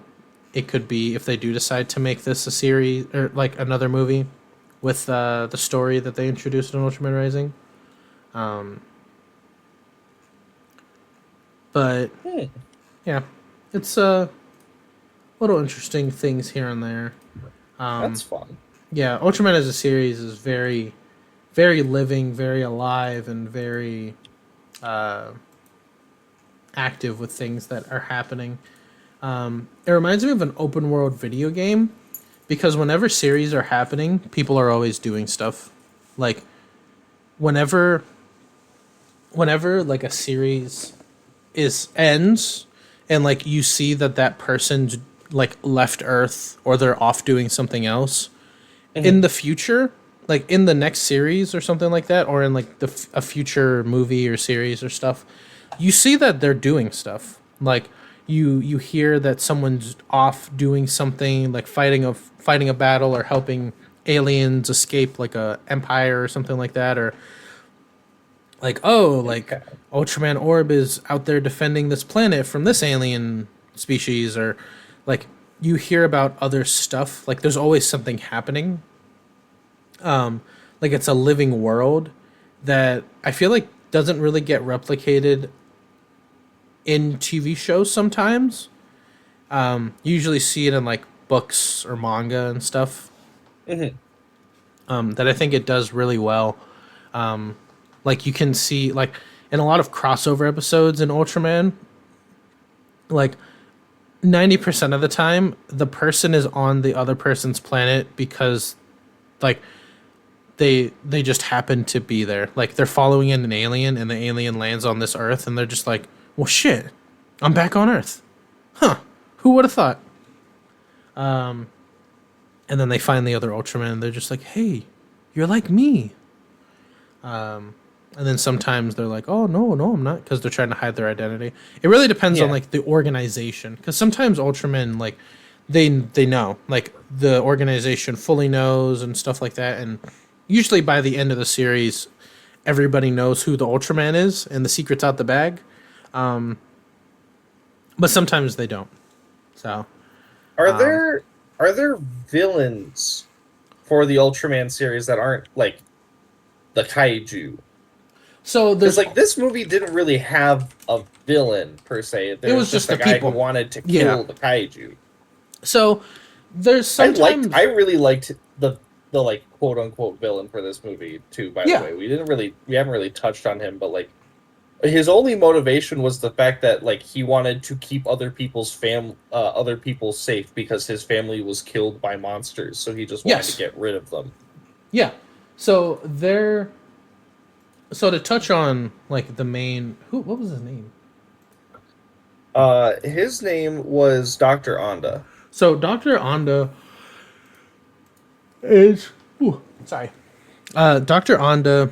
it could be if they do decide to make this a series or like another movie with the story that they introduced in Ultraman Rising. But yeah, it's little interesting things here and there. That's fun. Yeah, Ultraman as a series is very, very living, very alive, and very active with things that are happening. It reminds me of an open world video game because whenever series are happening, people are always doing stuff. Like whenever like a series ends, and like you see that that person's like left Earth or they're off doing something else in Mhm. the future, like in the next series or something like that, or in like a future movie or series or stuff, you see that they're doing stuff. Like you hear that someone's off doing something, like fighting a battle or helping aliens escape like a empire or something like that, or like oh like Okay. Ultraman Orb is out there defending this planet from this alien species, or like you hear about other stuff. Like there's always something happening. Like it's a living world that I feel like doesn't really get replicated in TV shows sometimes. You usually see it in like books or manga and stuff. Mhm. That I think it does really well. Like you can see like in a lot of crossover episodes in Ultraman, like 90% of the time the person is on the other person's planet because like they just happen to be there. Like they're following in an alien and the alien lands on this Earth and they're just like, "Well shit. I'm back on Earth." Huh. Who would have thought? And then they find the other Ultraman and they're just like, "Hey, you're like me." And then sometimes they're like, "Oh no, no, I'm not," because they're trying to hide their identity. It really depends on Yeah. like the organization, because sometimes Ultramen like they know, like the organization fully knows and stuff like that, and usually by the end of the series, everybody knows who the Ultraman is and the secret's out the bag. But sometimes they don't. So Are there villains for the Ultraman series that aren't like the kaiju? so Because there's like this movie didn't really have a villain per se. it There was was just just the a guy who people. wanted to Yeah. kill the kaiju. So there's I sometimes really liked the like quote unquote villain for this movie too. By the yeah. way, we haven't really touched on him, but like his only motivation was the fact that like he wanted to keep other people safe because his family was killed by monsters, so he just wanted to Yes. get rid of them. Yeah. So there. So to touch on like the main, who, what was his name? His name was Dr. Onda. So Doctor Onda is, sorry, Doctor Onda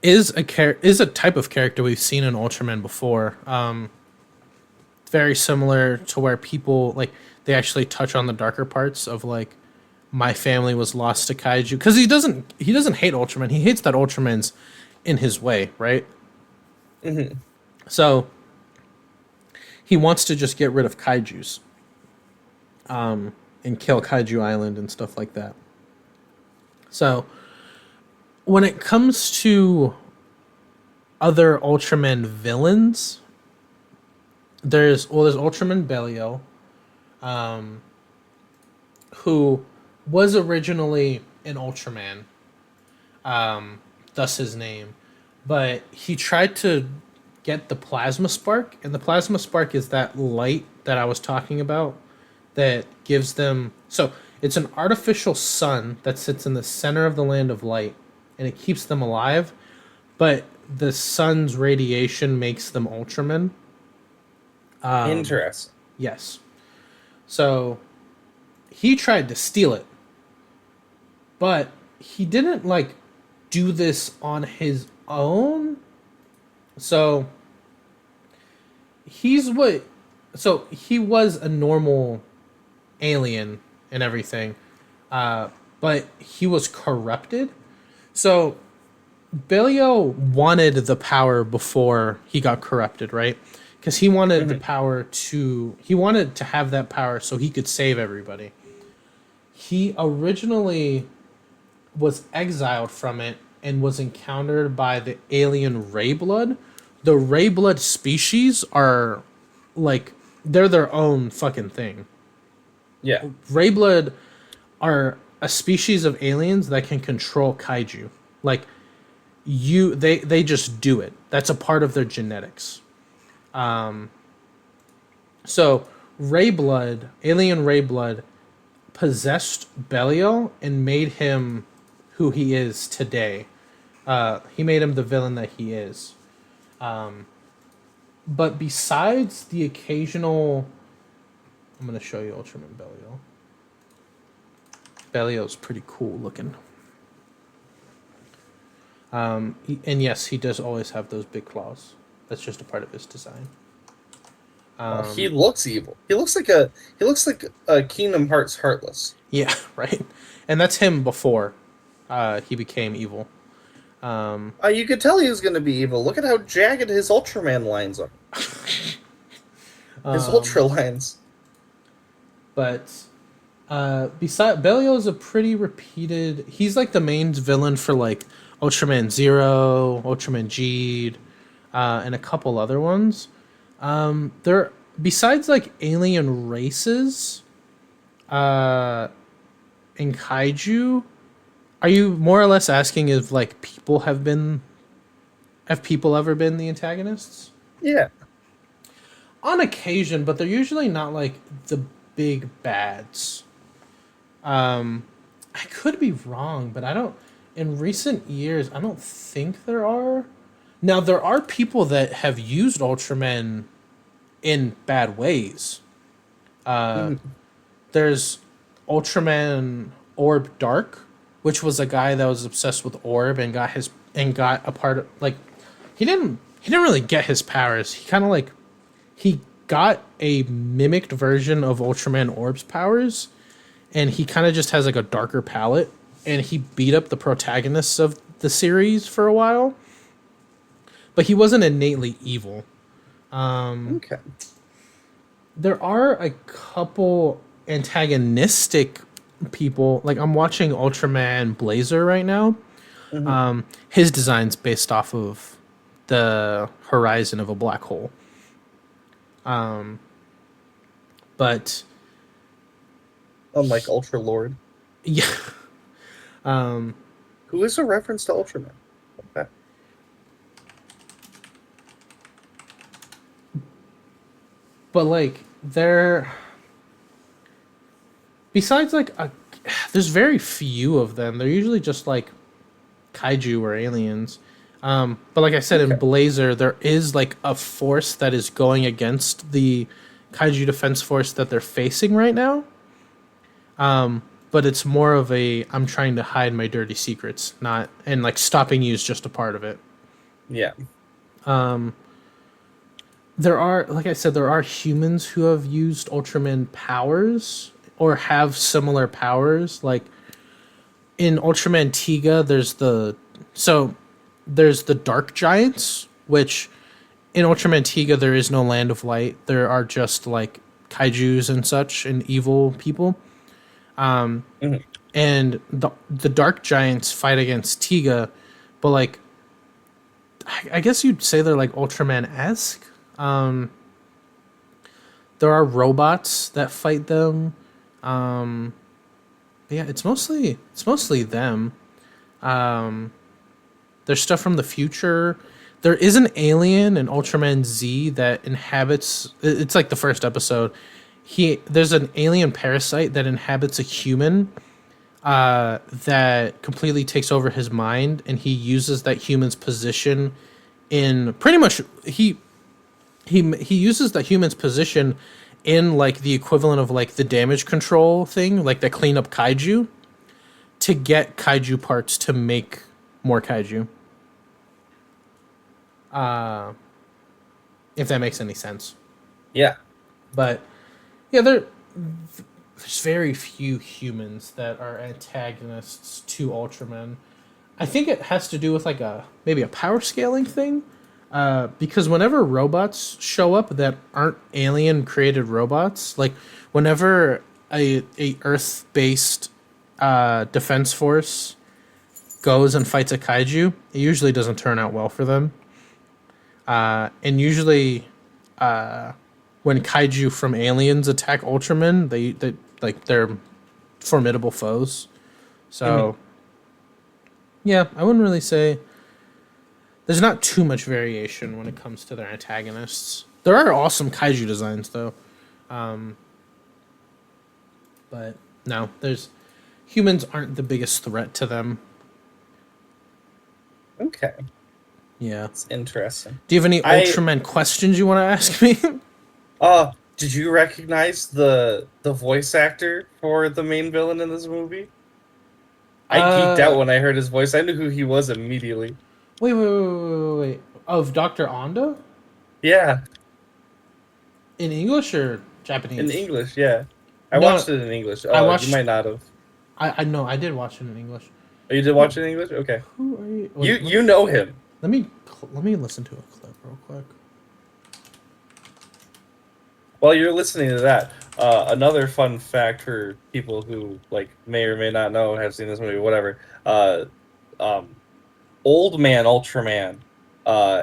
is a type of character we've seen in Ultraman before. Very similar to where people like they actually touch on the darker parts of like my family was lost to kaiju, because he doesn't hate Ultraman. He hates that Ultraman's in his way, right? Hmm. So he wants to just get rid of kaiju's and kill Kaiju Island and stuff like that. So when it comes to other Ultraman villains, there's Ultraman Belial, who was originally an Ultraman, thus his name, but he tried to get the plasma spark, and the plasma spark is that light that I was talking about that gives them. So it's an artificial sun that sits in the center of the land of light, and it keeps them alive. But the sun's radiation makes them Ultraman. Interesting. Yes. So he tried to steal it, but he didn't like do this on his own. So he's what so he was a normal alien and everything, but he was corrupted. So Belial wanted the power before he got corrupted, right? Because he wanted the Hmm. power to he wanted to have that power so he could save everybody. He originally was exiled from it and was encountered by the alien Ray Blood. The Ray Blood species are like they're their own fucking thing. Yeah. Ray Blood are a species of aliens that can control kaiju. Like they just do it. That's a part of their genetics. So Ray Blood, alien Ray Blood, possessed Belial and made him who he is today. He made him the villain that he is. But besides the occasional, I'm gonna show you Ultraman Belial. Belial's pretty cool looking. And yes, he does always have those big claws. That's just a part of his design. He looks evil. He looks like a Kingdom Hearts Heartless. Yeah, right. And that's him before he became evil. You could tell he was going to be evil. Look at how jagged his Ultraman lines are. His Ultra lines. But beside Belial is a pretty repeated. He's like the main villain for like Ultraman Zero, Ultraman Geed, and a couple other ones. There besides like alien races, and kaiju. Are you more or less asking if like have people ever been the antagonists? Yeah. On occasion, but they're usually not like the big bads. I could be wrong, but I don't. In recent years, I don't think there are. Now there are people that have used Ultraman in bad ways. There's Ultraman Orb Dark, which was a guy that was obsessed with Orb and got a part of like he didn't really get his powers. He kind of like he got a mimicked version of Ultraman Orb's powers, and he kind of just has like a darker palette, and he beat up the protagonists of the series for a while, but he wasn't innately evil. Okay. There are a couple antagonistic people. Like I'm watching Ultraman Blazer right now. His design's based off of the horizon of a black hole. But Unlike Ultra Lord, yeah, who is a reference to Ultraman. Okay. but like they're besides like there's very few of them. They're usually just like kaiju or aliens. But like I said, in Blazer, there is like a force that is going against the kaiju defense force that they're facing right now. But it's more of a I'm trying to hide my dirty secrets, not and like stopping you is just a part of it. Yeah. There are, like I said, there are humans who have used Ultraman powers or have similar powers. Like in Ultraman Tiga, there's the Dark Giants, which in Ultraman Tiga there is no Land of Light. There are just like kaijus and such and evil people. And the Dark Giants fight against Tiga, but like I guess you'd say they're like Ultraman-esque. There are robots that fight them. Yeah, it's mostly them. There's stuff from the future. There is an alien in Ultraman Z that inhabits. It's like the first episode. There's an alien parasite that inhabits a human. That completely takes over his mind, and he uses that human's position in pretty much he uses that human's position in like the equivalent of like the damage control thing, like the clean up kaiju, to get kaiju parts to make more kaiju. If that makes any sense. Yeah. But yeah, there's very few humans that are antagonists to Ultraman. I think it has to do with like maybe a power scaling thing. Because whenever robots show up that aren't alien created robots, like whenever a Earth based defense force goes and fights a kaiju, it usually doesn't turn out well for them. And usually, when kaiju from aliens attack Ultraman, they're formidable foes. So, yeah, I wouldn't really say there's not too much variation when it comes to their antagonists. There are awesome kaiju designs though, but no, humans aren't the biggest threat to them. Okay. Yeah. It's interesting. Do you have any I Ultraman questions you want to ask me? did you recognize the voice actor for the main villain in this movie? I geeked out uh, when I heard his voice. I knew who he was immediately. wait. Of Dr. Ando? Yeah, In English or in Japanese? English. Yeah, I No, watched it in English. I You watched. might not have. I know I did watch it in English. Oh, you did Who watch it in English? Okay. who are you? You Wait, you know him. let me listen to a clip real quick. While you're listening to that, another fun fact for people who like may or may not know, have seen this movie, whatever. Um, Old Man Ultraman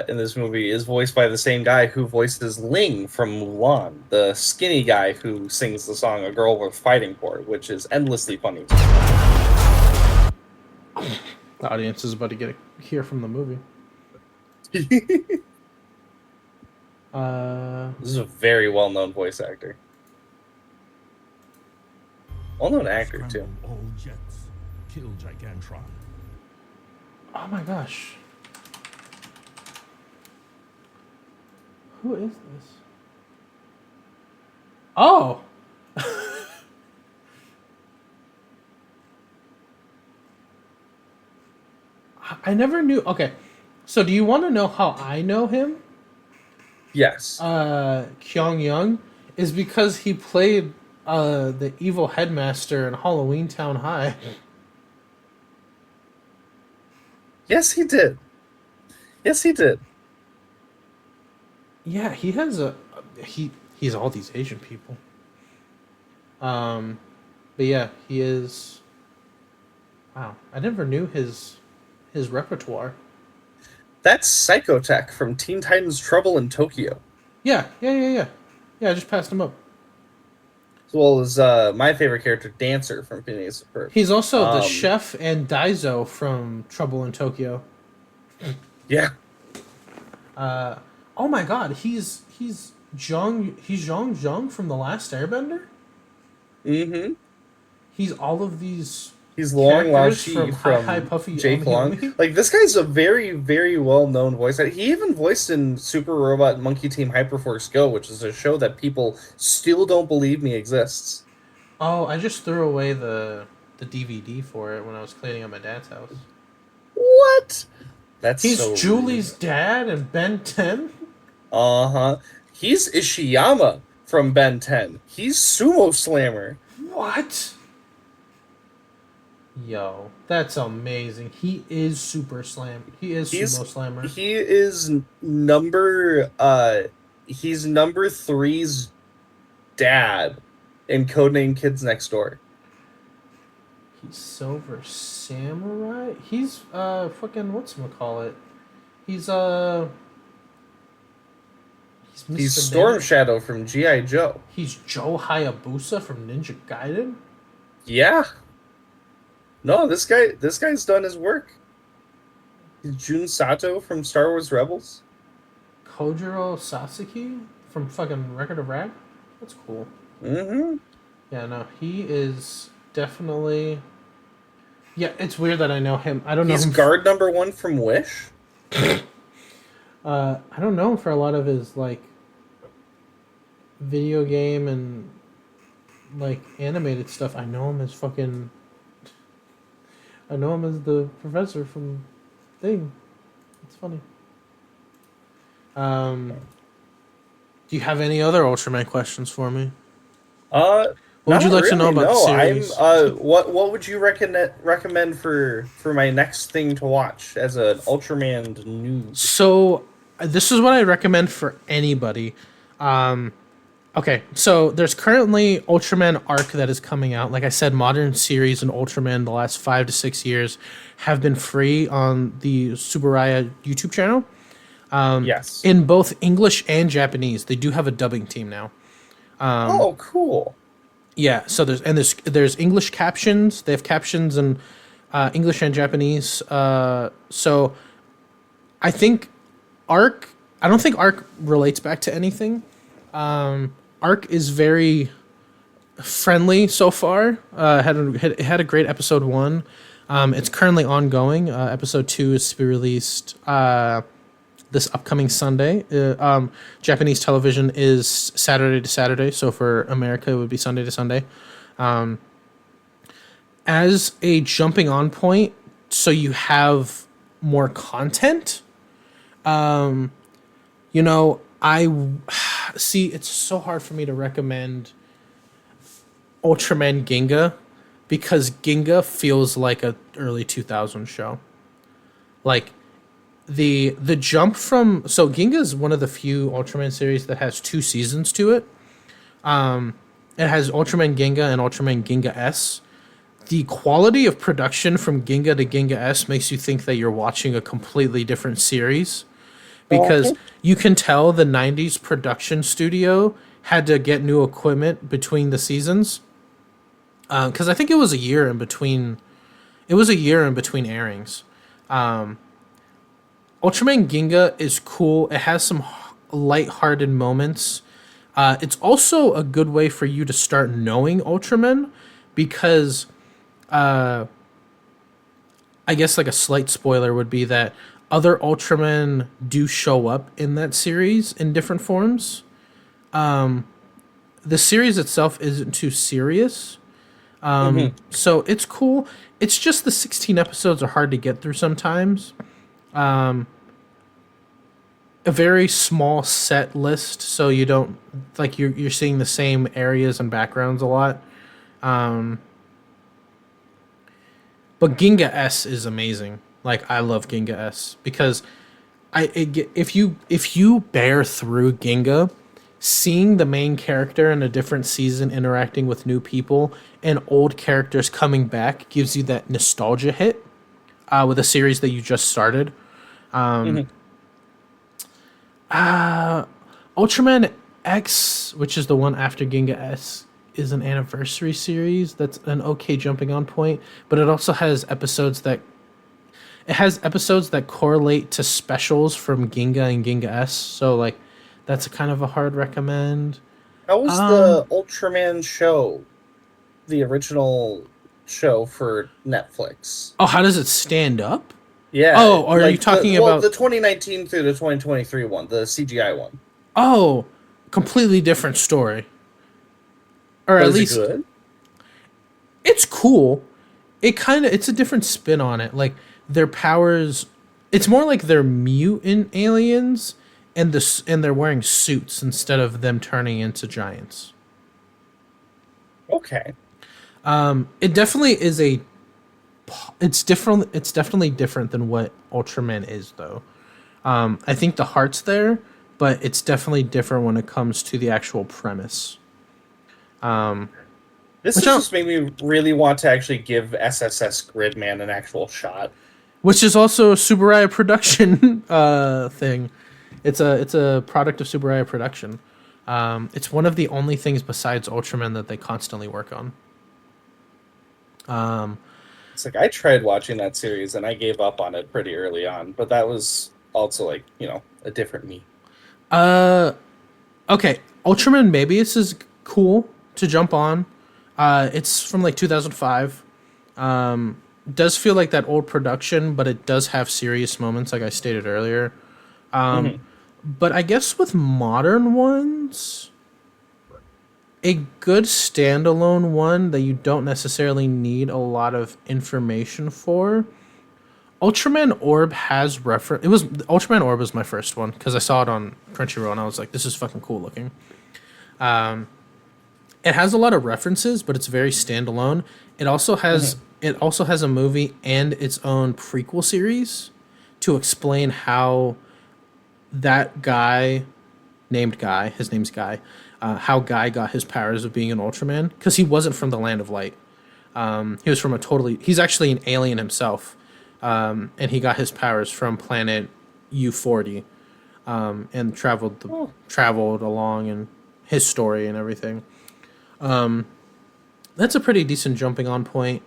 in this movie is voiced by the same guy who voices Ling from Mulan, the skinny guy who sings the song "A Girl Worth Fighting For," which is endlessly funny to The audience is about to hear from the movie. me. Uh, This is a very well-known voice actor, well-known actor too. Scramble all jets. Kill Gigantron. oh my gosh, who is this? Oh, I never knew. Okay, so do you want to know how I know him? Yes. Kyung Young is because he played the evil headmaster in Halloween Town High. Yes, he did. Yes, he did. Yeah, he has he's all these Asian people. But yeah, he is. Wow, I never knew his repertoire. That's Psychotech from Teen Titans Trouble in Tokyo, Yeah. Yeah, I just passed him up. as well as my favorite character, Dancer from Phineas and Ferb. He's also the Um, chef and Daiso from Trouble in Tokyo. Yeah. Oh my God, he's Zhang from The Last Airbender. Mm-hmm. He's all of these He's Long Lao characters Shi Hi from Puffy Jake Long. Yumi. Like, this guy's a very, very well-known voice actor. He even voiced in Super Robot Monkey Team Hyperforce Go, which is a show that people still don't believe me exists. Oh, I just threw away the DVD for it when I was cleaning up my dad's house. What? That's He's so Julie's dad in Ben 10. Uh-huh. He's Ishiyama from Ben 10. He's Sumo Slammer. What? Yo, that's amazing. He is Super Slam. He is Sumo Slammer. He is he's number 3's dad in Codename Kids Next Door. He's Silver Samurai. He's fucking whatchamacallit. He's Mr. He's Storm Ninja. Shadow from G.I. Joe. He's Joe Hayabusa from Ninja Gaiden. Yeah. No, this guy's done his work. He's Jun Sato from Star Wars Rebels. Kojiro Sasaki from fucking Record of Rag. That's cool. Mm-hmm. Yeah, no, he is definitely. Yeah, it's weird that I know him. I don't know He's him. guard number 1 from Wish. I don't know him for a lot of his like video game and like animated stuff. I know him as fucking. I know him as the professor from Thing. It's funny. Do you have any other Ultraman questions for me? What would you like to know about the series? What would you recommend for my next thing to watch as an Ultraman noob? So, this is what I recommend for anybody. Okay, so there's currently Ultraman Arc that is coming out. Like I said, modern series and Ultraman the last 5 to 6 years have been free on the Subaraya YouTube channel. Yes. In both English and Japanese. They do have a dubbing team now. Oh, cool. Yeah, so there's English captions. They have captions in English and Japanese. So I think Arc. I don't think Arc relates back to anything. Arc is very friendly so far. Had a great episode 1. It's currently ongoing. Episode 2 is to be released this upcoming Sunday. Japanese television is Saturday to Saturday, so for America it would be Sunday to Sunday. As a jumping on point, so you have more content. I see. It's so hard for me to recommend Ultraman Ginga because Ginga feels like a early 2000s show. Like the jump from Ginga is one of the few Ultraman series that has 2 seasons to it. It has Ultraman Ginga and Ultraman Ginga S. The quality of production from Ginga to Ginga S makes you think that you're watching a completely different series because you can tell the 90s production studio had to get new equipment between the seasons. Because I think it was a year in between. It was a year in between airings. Ultraman Ginga is cool. It has some light-hearted moments. It's also a good way for you to start knowing Ultraman because, I guess like a slight spoiler would be that other Ultramen do show up in that series in different forms. The series itself isn't too serious. So it's cool. It's just the 16 episodes are hard to get through sometimes. A very small set list, so you don't like you're seeing the same areas and backgrounds a lot. But Ginga S is amazing. Like I love Ginga S because if you bear through Ginga, seeing the main character in a different season interacting with new people and old characters coming back gives you that nostalgia hit with a series that you just started. Ultraman X, which is the one after Ginga S, is an anniversary series. That's an okay jumping on point, but it also has episodes that correlate to specials from Ginga and Ginga S. So like that's kind of a hard recommend. How was the Ultraman show? The original show for Netflix. Oh, how does it stand up? Yeah. Oh, are you talking about the 2019 through the 2023 one, the CGI one? Oh, completely different story. Or at least it good? It's cool. It's a different spin on it. Like their powers, it's more like they're mutant aliens and they're wearing suits instead of them turning into giants. Okay. It definitely is it's different. It's definitely different than what Ultraman is, though. I think the heart's there, but it's definitely different when it comes to the actual premise. This has just made me really want to actually give SSS Gridman an actual shot. Which is also a Subaraya production thing. It's a product of Subaraya production. It's one of the only things besides Ultraman that they constantly work on. It's like I tried watching that series and I gave up on it pretty early on, but that was also like, a different me. Okay, Ultraman Mebius is cool to jump on. It's from like 2005. Does feel like that old production, but it does have serious moments, like I stated earlier. But I guess with modern ones, a good standalone one that you don't necessarily need a lot of information for. Ultraman Orb has reference. Ultraman Orb was my first one because I saw it on Crunchyroll and I was like, "This is fucking cool looking." It has a lot of references, but it's very standalone. It also has a movie and its own prequel series to explain how that guy, named Guy, his name's Guy, how Guy got his powers of being an Ultraman, because he wasn't from the Land of Light. He was from he's actually an alien himself, and he got his powers from planet U40, and traveled along in his story and everything. That's a pretty decent jumping on point.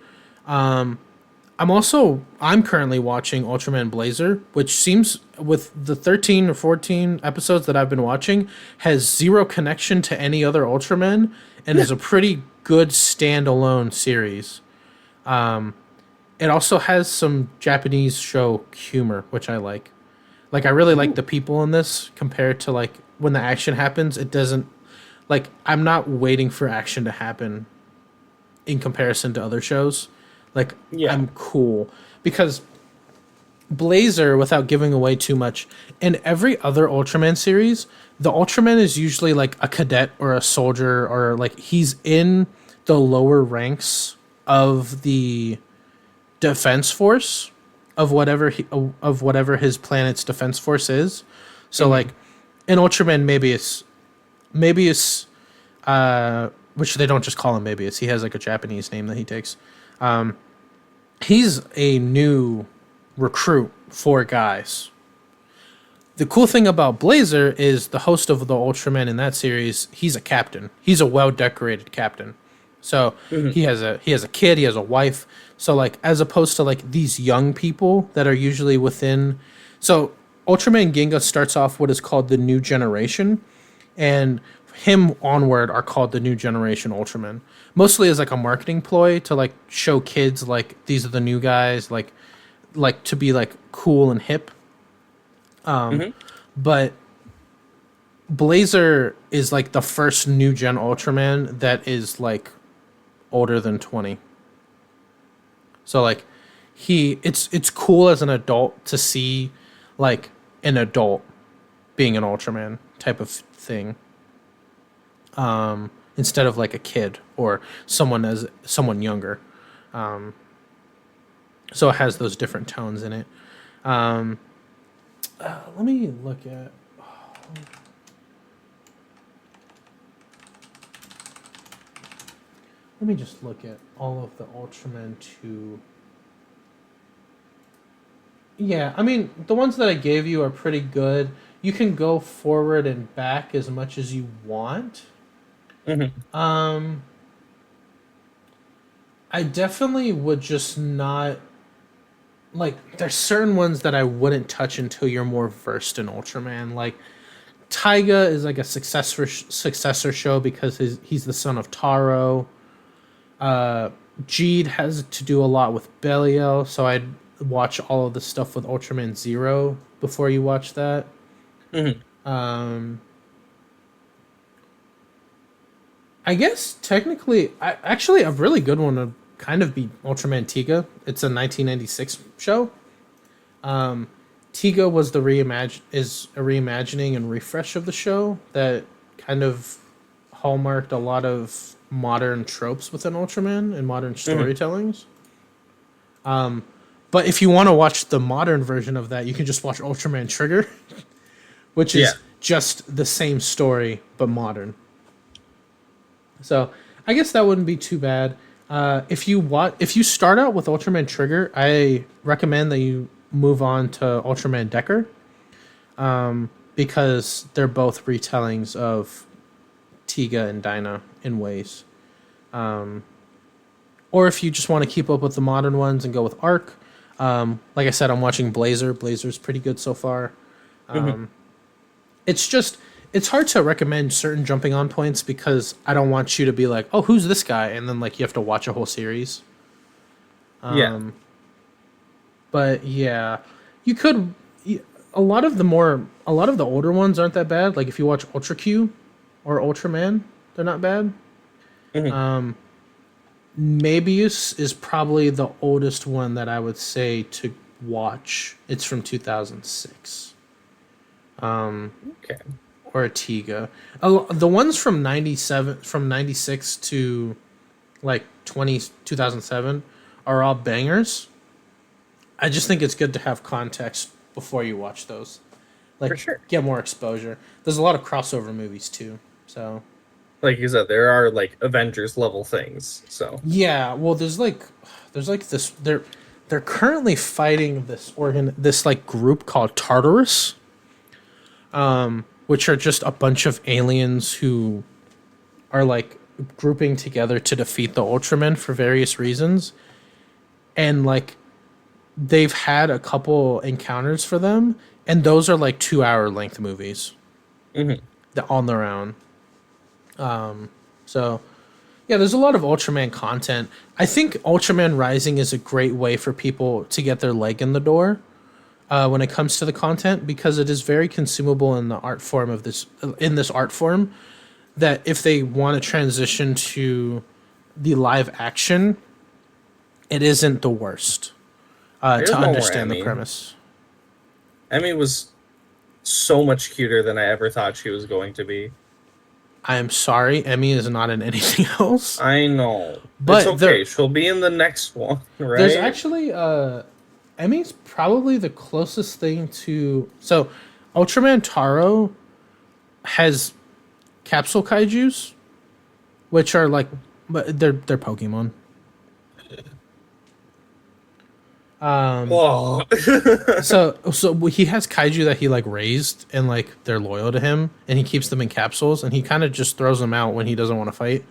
I'm currently watching Ultraman Blazer, which seems, with the 13 or 14 episodes that I've been watching, has zero connection to any other Ultraman and is a pretty good standalone series. It also has some Japanese show humor, which I like. Like I really like the people in this compared to like when the action happens, it doesn't like I'm not waiting for action to happen in comparison to other shows. Like Yeah. I'm cool because Blazer, without giving away too much, in every other Ultraman series, the Ultraman is usually like a cadet or a soldier or like he's in the lower ranks of the defense force of whatever his planet's defense force is. So like in Ultraman Mabius, which they don't just call him Mabius. He has like a Japanese name that he takes. He's a new recruit for guys. The cool thing about Blazer is the host of the Ultraman in that series. He's a captain. He's a well decorated captain. So he has a kid. He has a wife. So like as opposed to like these young people that are usually within. So Ultraman Ginga starts off what is called the New Generation, and him onward are called the New Generation Ultraman. Mostly as like a marketing ploy to like show kids like these are the new guys, like to be like cool and hip. But Blazer is like the first new gen Ultraman that is like older than 20. So like it's cool as an adult to see like an adult being an Ultraman type of thing. Instead of like a kid or someone younger. So it has those different tones in it. Let me look at. Let me just look at all of the Ultraman 2. Yeah, I mean, the ones that I gave you are pretty good. You can go forward and back as much as you want. I definitely would just not like. There's certain ones that I wouldn't touch until you're more versed in Ultraman. Like Taiga is like a successor show because he's the son of Taro. Jeed has to do a lot with Belial, so I'd watch all of the stuff with Ultraman Zero before you watch that. I guess technically, actually a really good one would kind of be Ultraman Tiga. It's a 1996 show. Tiga was a reimagining and refresh of the show that kind of hallmarked a lot of modern tropes within Ultraman and modern storytellings. But if you want to watch the modern version of that, you can just watch Ultraman Trigger, which is just the same story but modern. So I guess that wouldn't be too bad. If you start out with Ultraman Trigger, I recommend that you move on to Ultraman Decker, because they're both retellings of Tiga and Dyna in ways. Or if you just want to keep up with the modern ones and go with Arc, like I said, I'm watching Blazer. Blazer's pretty good so far. It's hard to recommend certain jumping on points because I don't want you to be like, oh, who's this guy? And then like you have to watch a whole series. But yeah, you could. A lot of the older ones aren't that bad. Like if you watch Ultra Q or Ultraman, they're not bad. Mabius is probably the oldest one that I would say to watch. It's from 2006. Okay. Or a Tiga. The ones from 96 to like 2007 are all bangers. I just think it's good to have context before you watch those. Like, For sure. Get more exposure. There's a lot of crossover movies too, so. Like you said, there are like Avengers level things. So Yeah, well, there's like this. They're currently fighting this like group called Tartarus, which are just a bunch of aliens who are like grouping together to defeat the Ultramen for various reasons, and like they've had a couple encounters for them, and those are like 2-hour length movies, on their own. So yeah, there's a lot of Ultraman content. I think Ultraman Rising is a great way for people to get their leg in the door. when it comes to the content because it is very consumable in the art form of this in this art form. That if they want to transition to the live action, it isn't the worst Here's to one more understand the Emmy. premise. Emmy was so much cuter than I ever thought she was going to be. I am sorry, Emmy is not in anything else. I know. It's But okay. She'll be in the next one, there's right? actually Emmy's probably the closest thing to so Ultraman Taro has capsule kaijus, which are like but they're Pokemon. Whoa. So he has kaiju that he like raised and like they're loyal to him and he keeps them in capsules and he kind of just throws them out when he doesn't want to fight.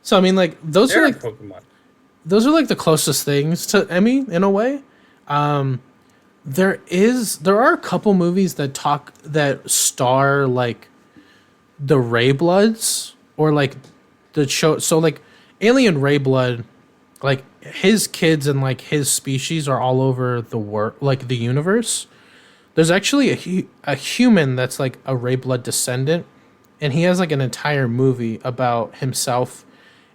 So I mean like They're Pokemon. those are like the closest things to Emmy in a way. There are a couple movies that star like the Ray Bloods or like the show. So like Alien Ray Blood, like his kids and like his species are all over the world, like the universe. There's actually a human that's like a Ray Blood descendant, and he has like an entire movie about himself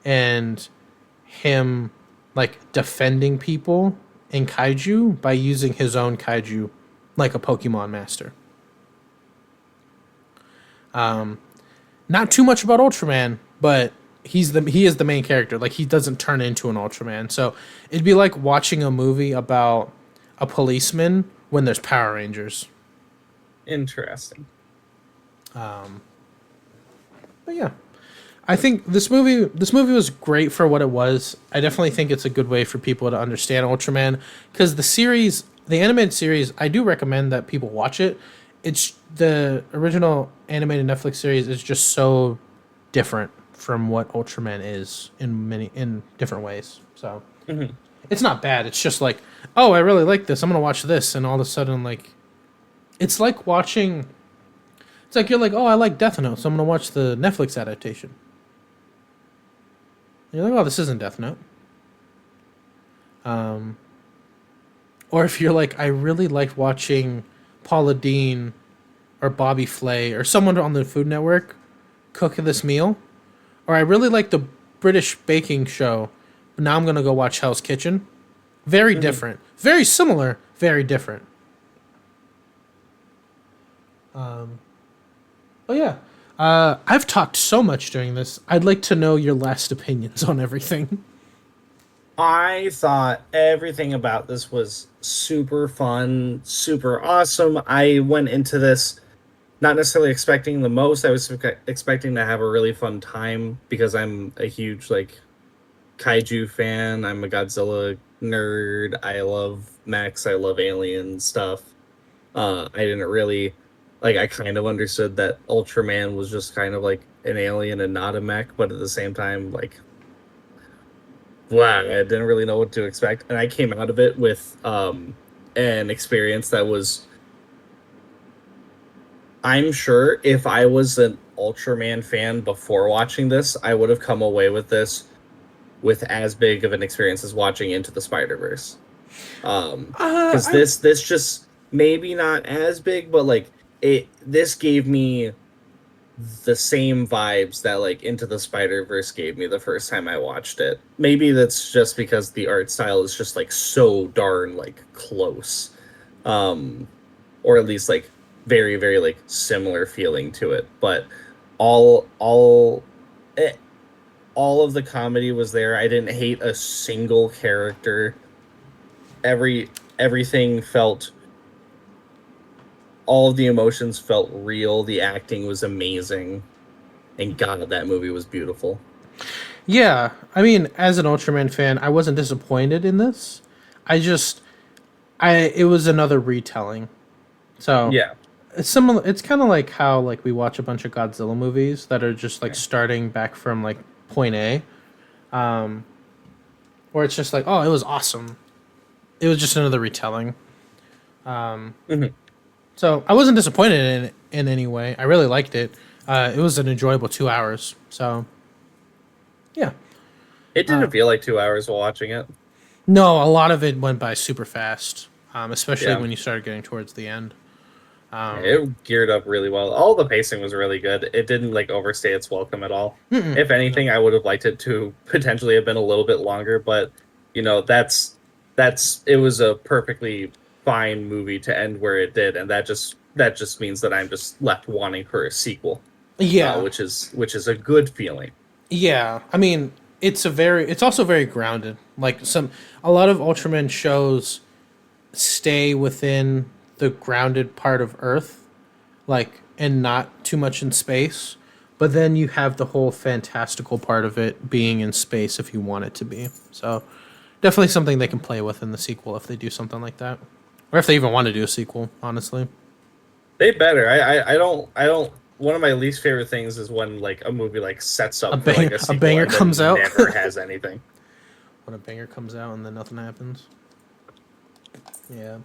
and him like defending people in kaiju by using his own kaiju like a Pokemon master. Not too much about Ultraman, but he is the main character. Like he doesn't turn into an Ultraman. So it'd be like watching a movie about a policeman when there's Power Rangers. Interesting. But yeah. I think this movie was great for what it was. I definitely think it's a good way for people to understand Ultraman because the animated series, I do recommend that people watch it. It's the original animated Netflix series is just so different from what Ultraman is in different ways. So it's not bad. It's just like, oh, I really like this. I'm gonna watch this, and all of a sudden, like, it's like watching. It's like you're like, oh, I like Death Note, so I'm gonna watch the Netflix adaptation. And you're like, oh, this isn't Death Note. Or if you're like, I really liked watching Paula Deen or Bobby Flay or someone on the Food Network cook this meal, or I really like the British baking show, but now I'm gonna go watch Hell's Kitchen. Very different, very similar, very different. But yeah, I've talked so much during this. I'd like to know your last opinions on everything. I thought everything about this was super fun, super awesome. I went into this not necessarily expecting the most. I was expecting to have a really fun time because I'm a huge like kaiju fan. I'm a Godzilla nerd. I love mechs. I love alien stuff. I didn't really like. I kind of understood that Ultraman was just kind of like an alien and not a mech, but at the same time, like, wow, I didn't really know what to expect, and I came out of it with an experience that was. I'm sure if I was an Ultraman fan before watching this, I would have come away with this with as big of an experience as watching Into the Spider-Verse. Because this just maybe not as big, but like this gave me the same vibes that like Into the Spider-Verse gave me the first time I watched it. Maybe that's just because the art style is just like so darn like close, or at least like very very like similar feeling to it. But all of the comedy was there. I didn't hate a single character. Everything felt. All of the emotions felt real. The acting was amazing. And God, that movie was beautiful. Yeah, I mean, as an Ultraman fan, I wasn't disappointed in this. It was another retelling. So Yeah. it's similar. It's kind of like how like we watch a bunch of Godzilla movies that are just like starting back from like point A, where it's just like, oh, it was awesome. It was just another retelling. So I wasn't disappointed in any way. I really liked it. It was an enjoyable 2 hours. So yeah, It didn't feel like 2 hours while watching it. No, a lot of it went by super fast, especially Yeah. when you started getting towards the end. It geared up really well. All the pacing was really good. It didn't like overstay its welcome at all. If anything, I would have liked it to potentially have been a little bit longer, but that's it was a perfectly fine movie to end where it did, and that just means that I'm just left wanting for a sequel, Yeah, which is a good feeling. yeah. I mean, it's also very grounded. Like a lot of Ultraman shows stay within the grounded part of Earth, like, and not too much in space. But then you have the whole fantastical part of it being in space if you want it to be. So definitely something they can play with in the sequel if they do something like that, or if they even want to do a sequel. Honestly, They better. I don't. One of my least favorite things is when like a movie like sets up for like a a sequel banger and then comes out. never has anything. When a banger comes out and then nothing happens. Yeah.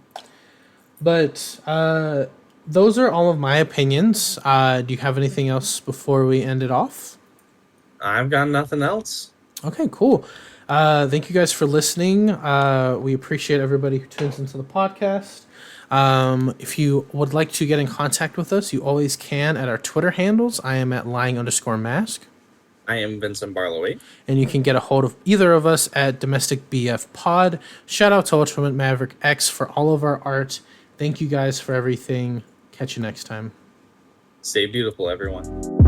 But those are all of my opinions. Do you have anything else before we end it off? I've got nothing else. Okay, cool. Thank you guys for listening. We appreciate everybody who tunes into the podcast. If you would like to get in contact with us, you always can at our Twitter handles. I am at lying_mask. I am Vincent Barlow. And you can get a hold of either of us at Domestic BF Pod. Shout out to Ultraman Maverick X for all of our art. Thank you guys for everything. Catch you next time. Stay beautiful, everyone.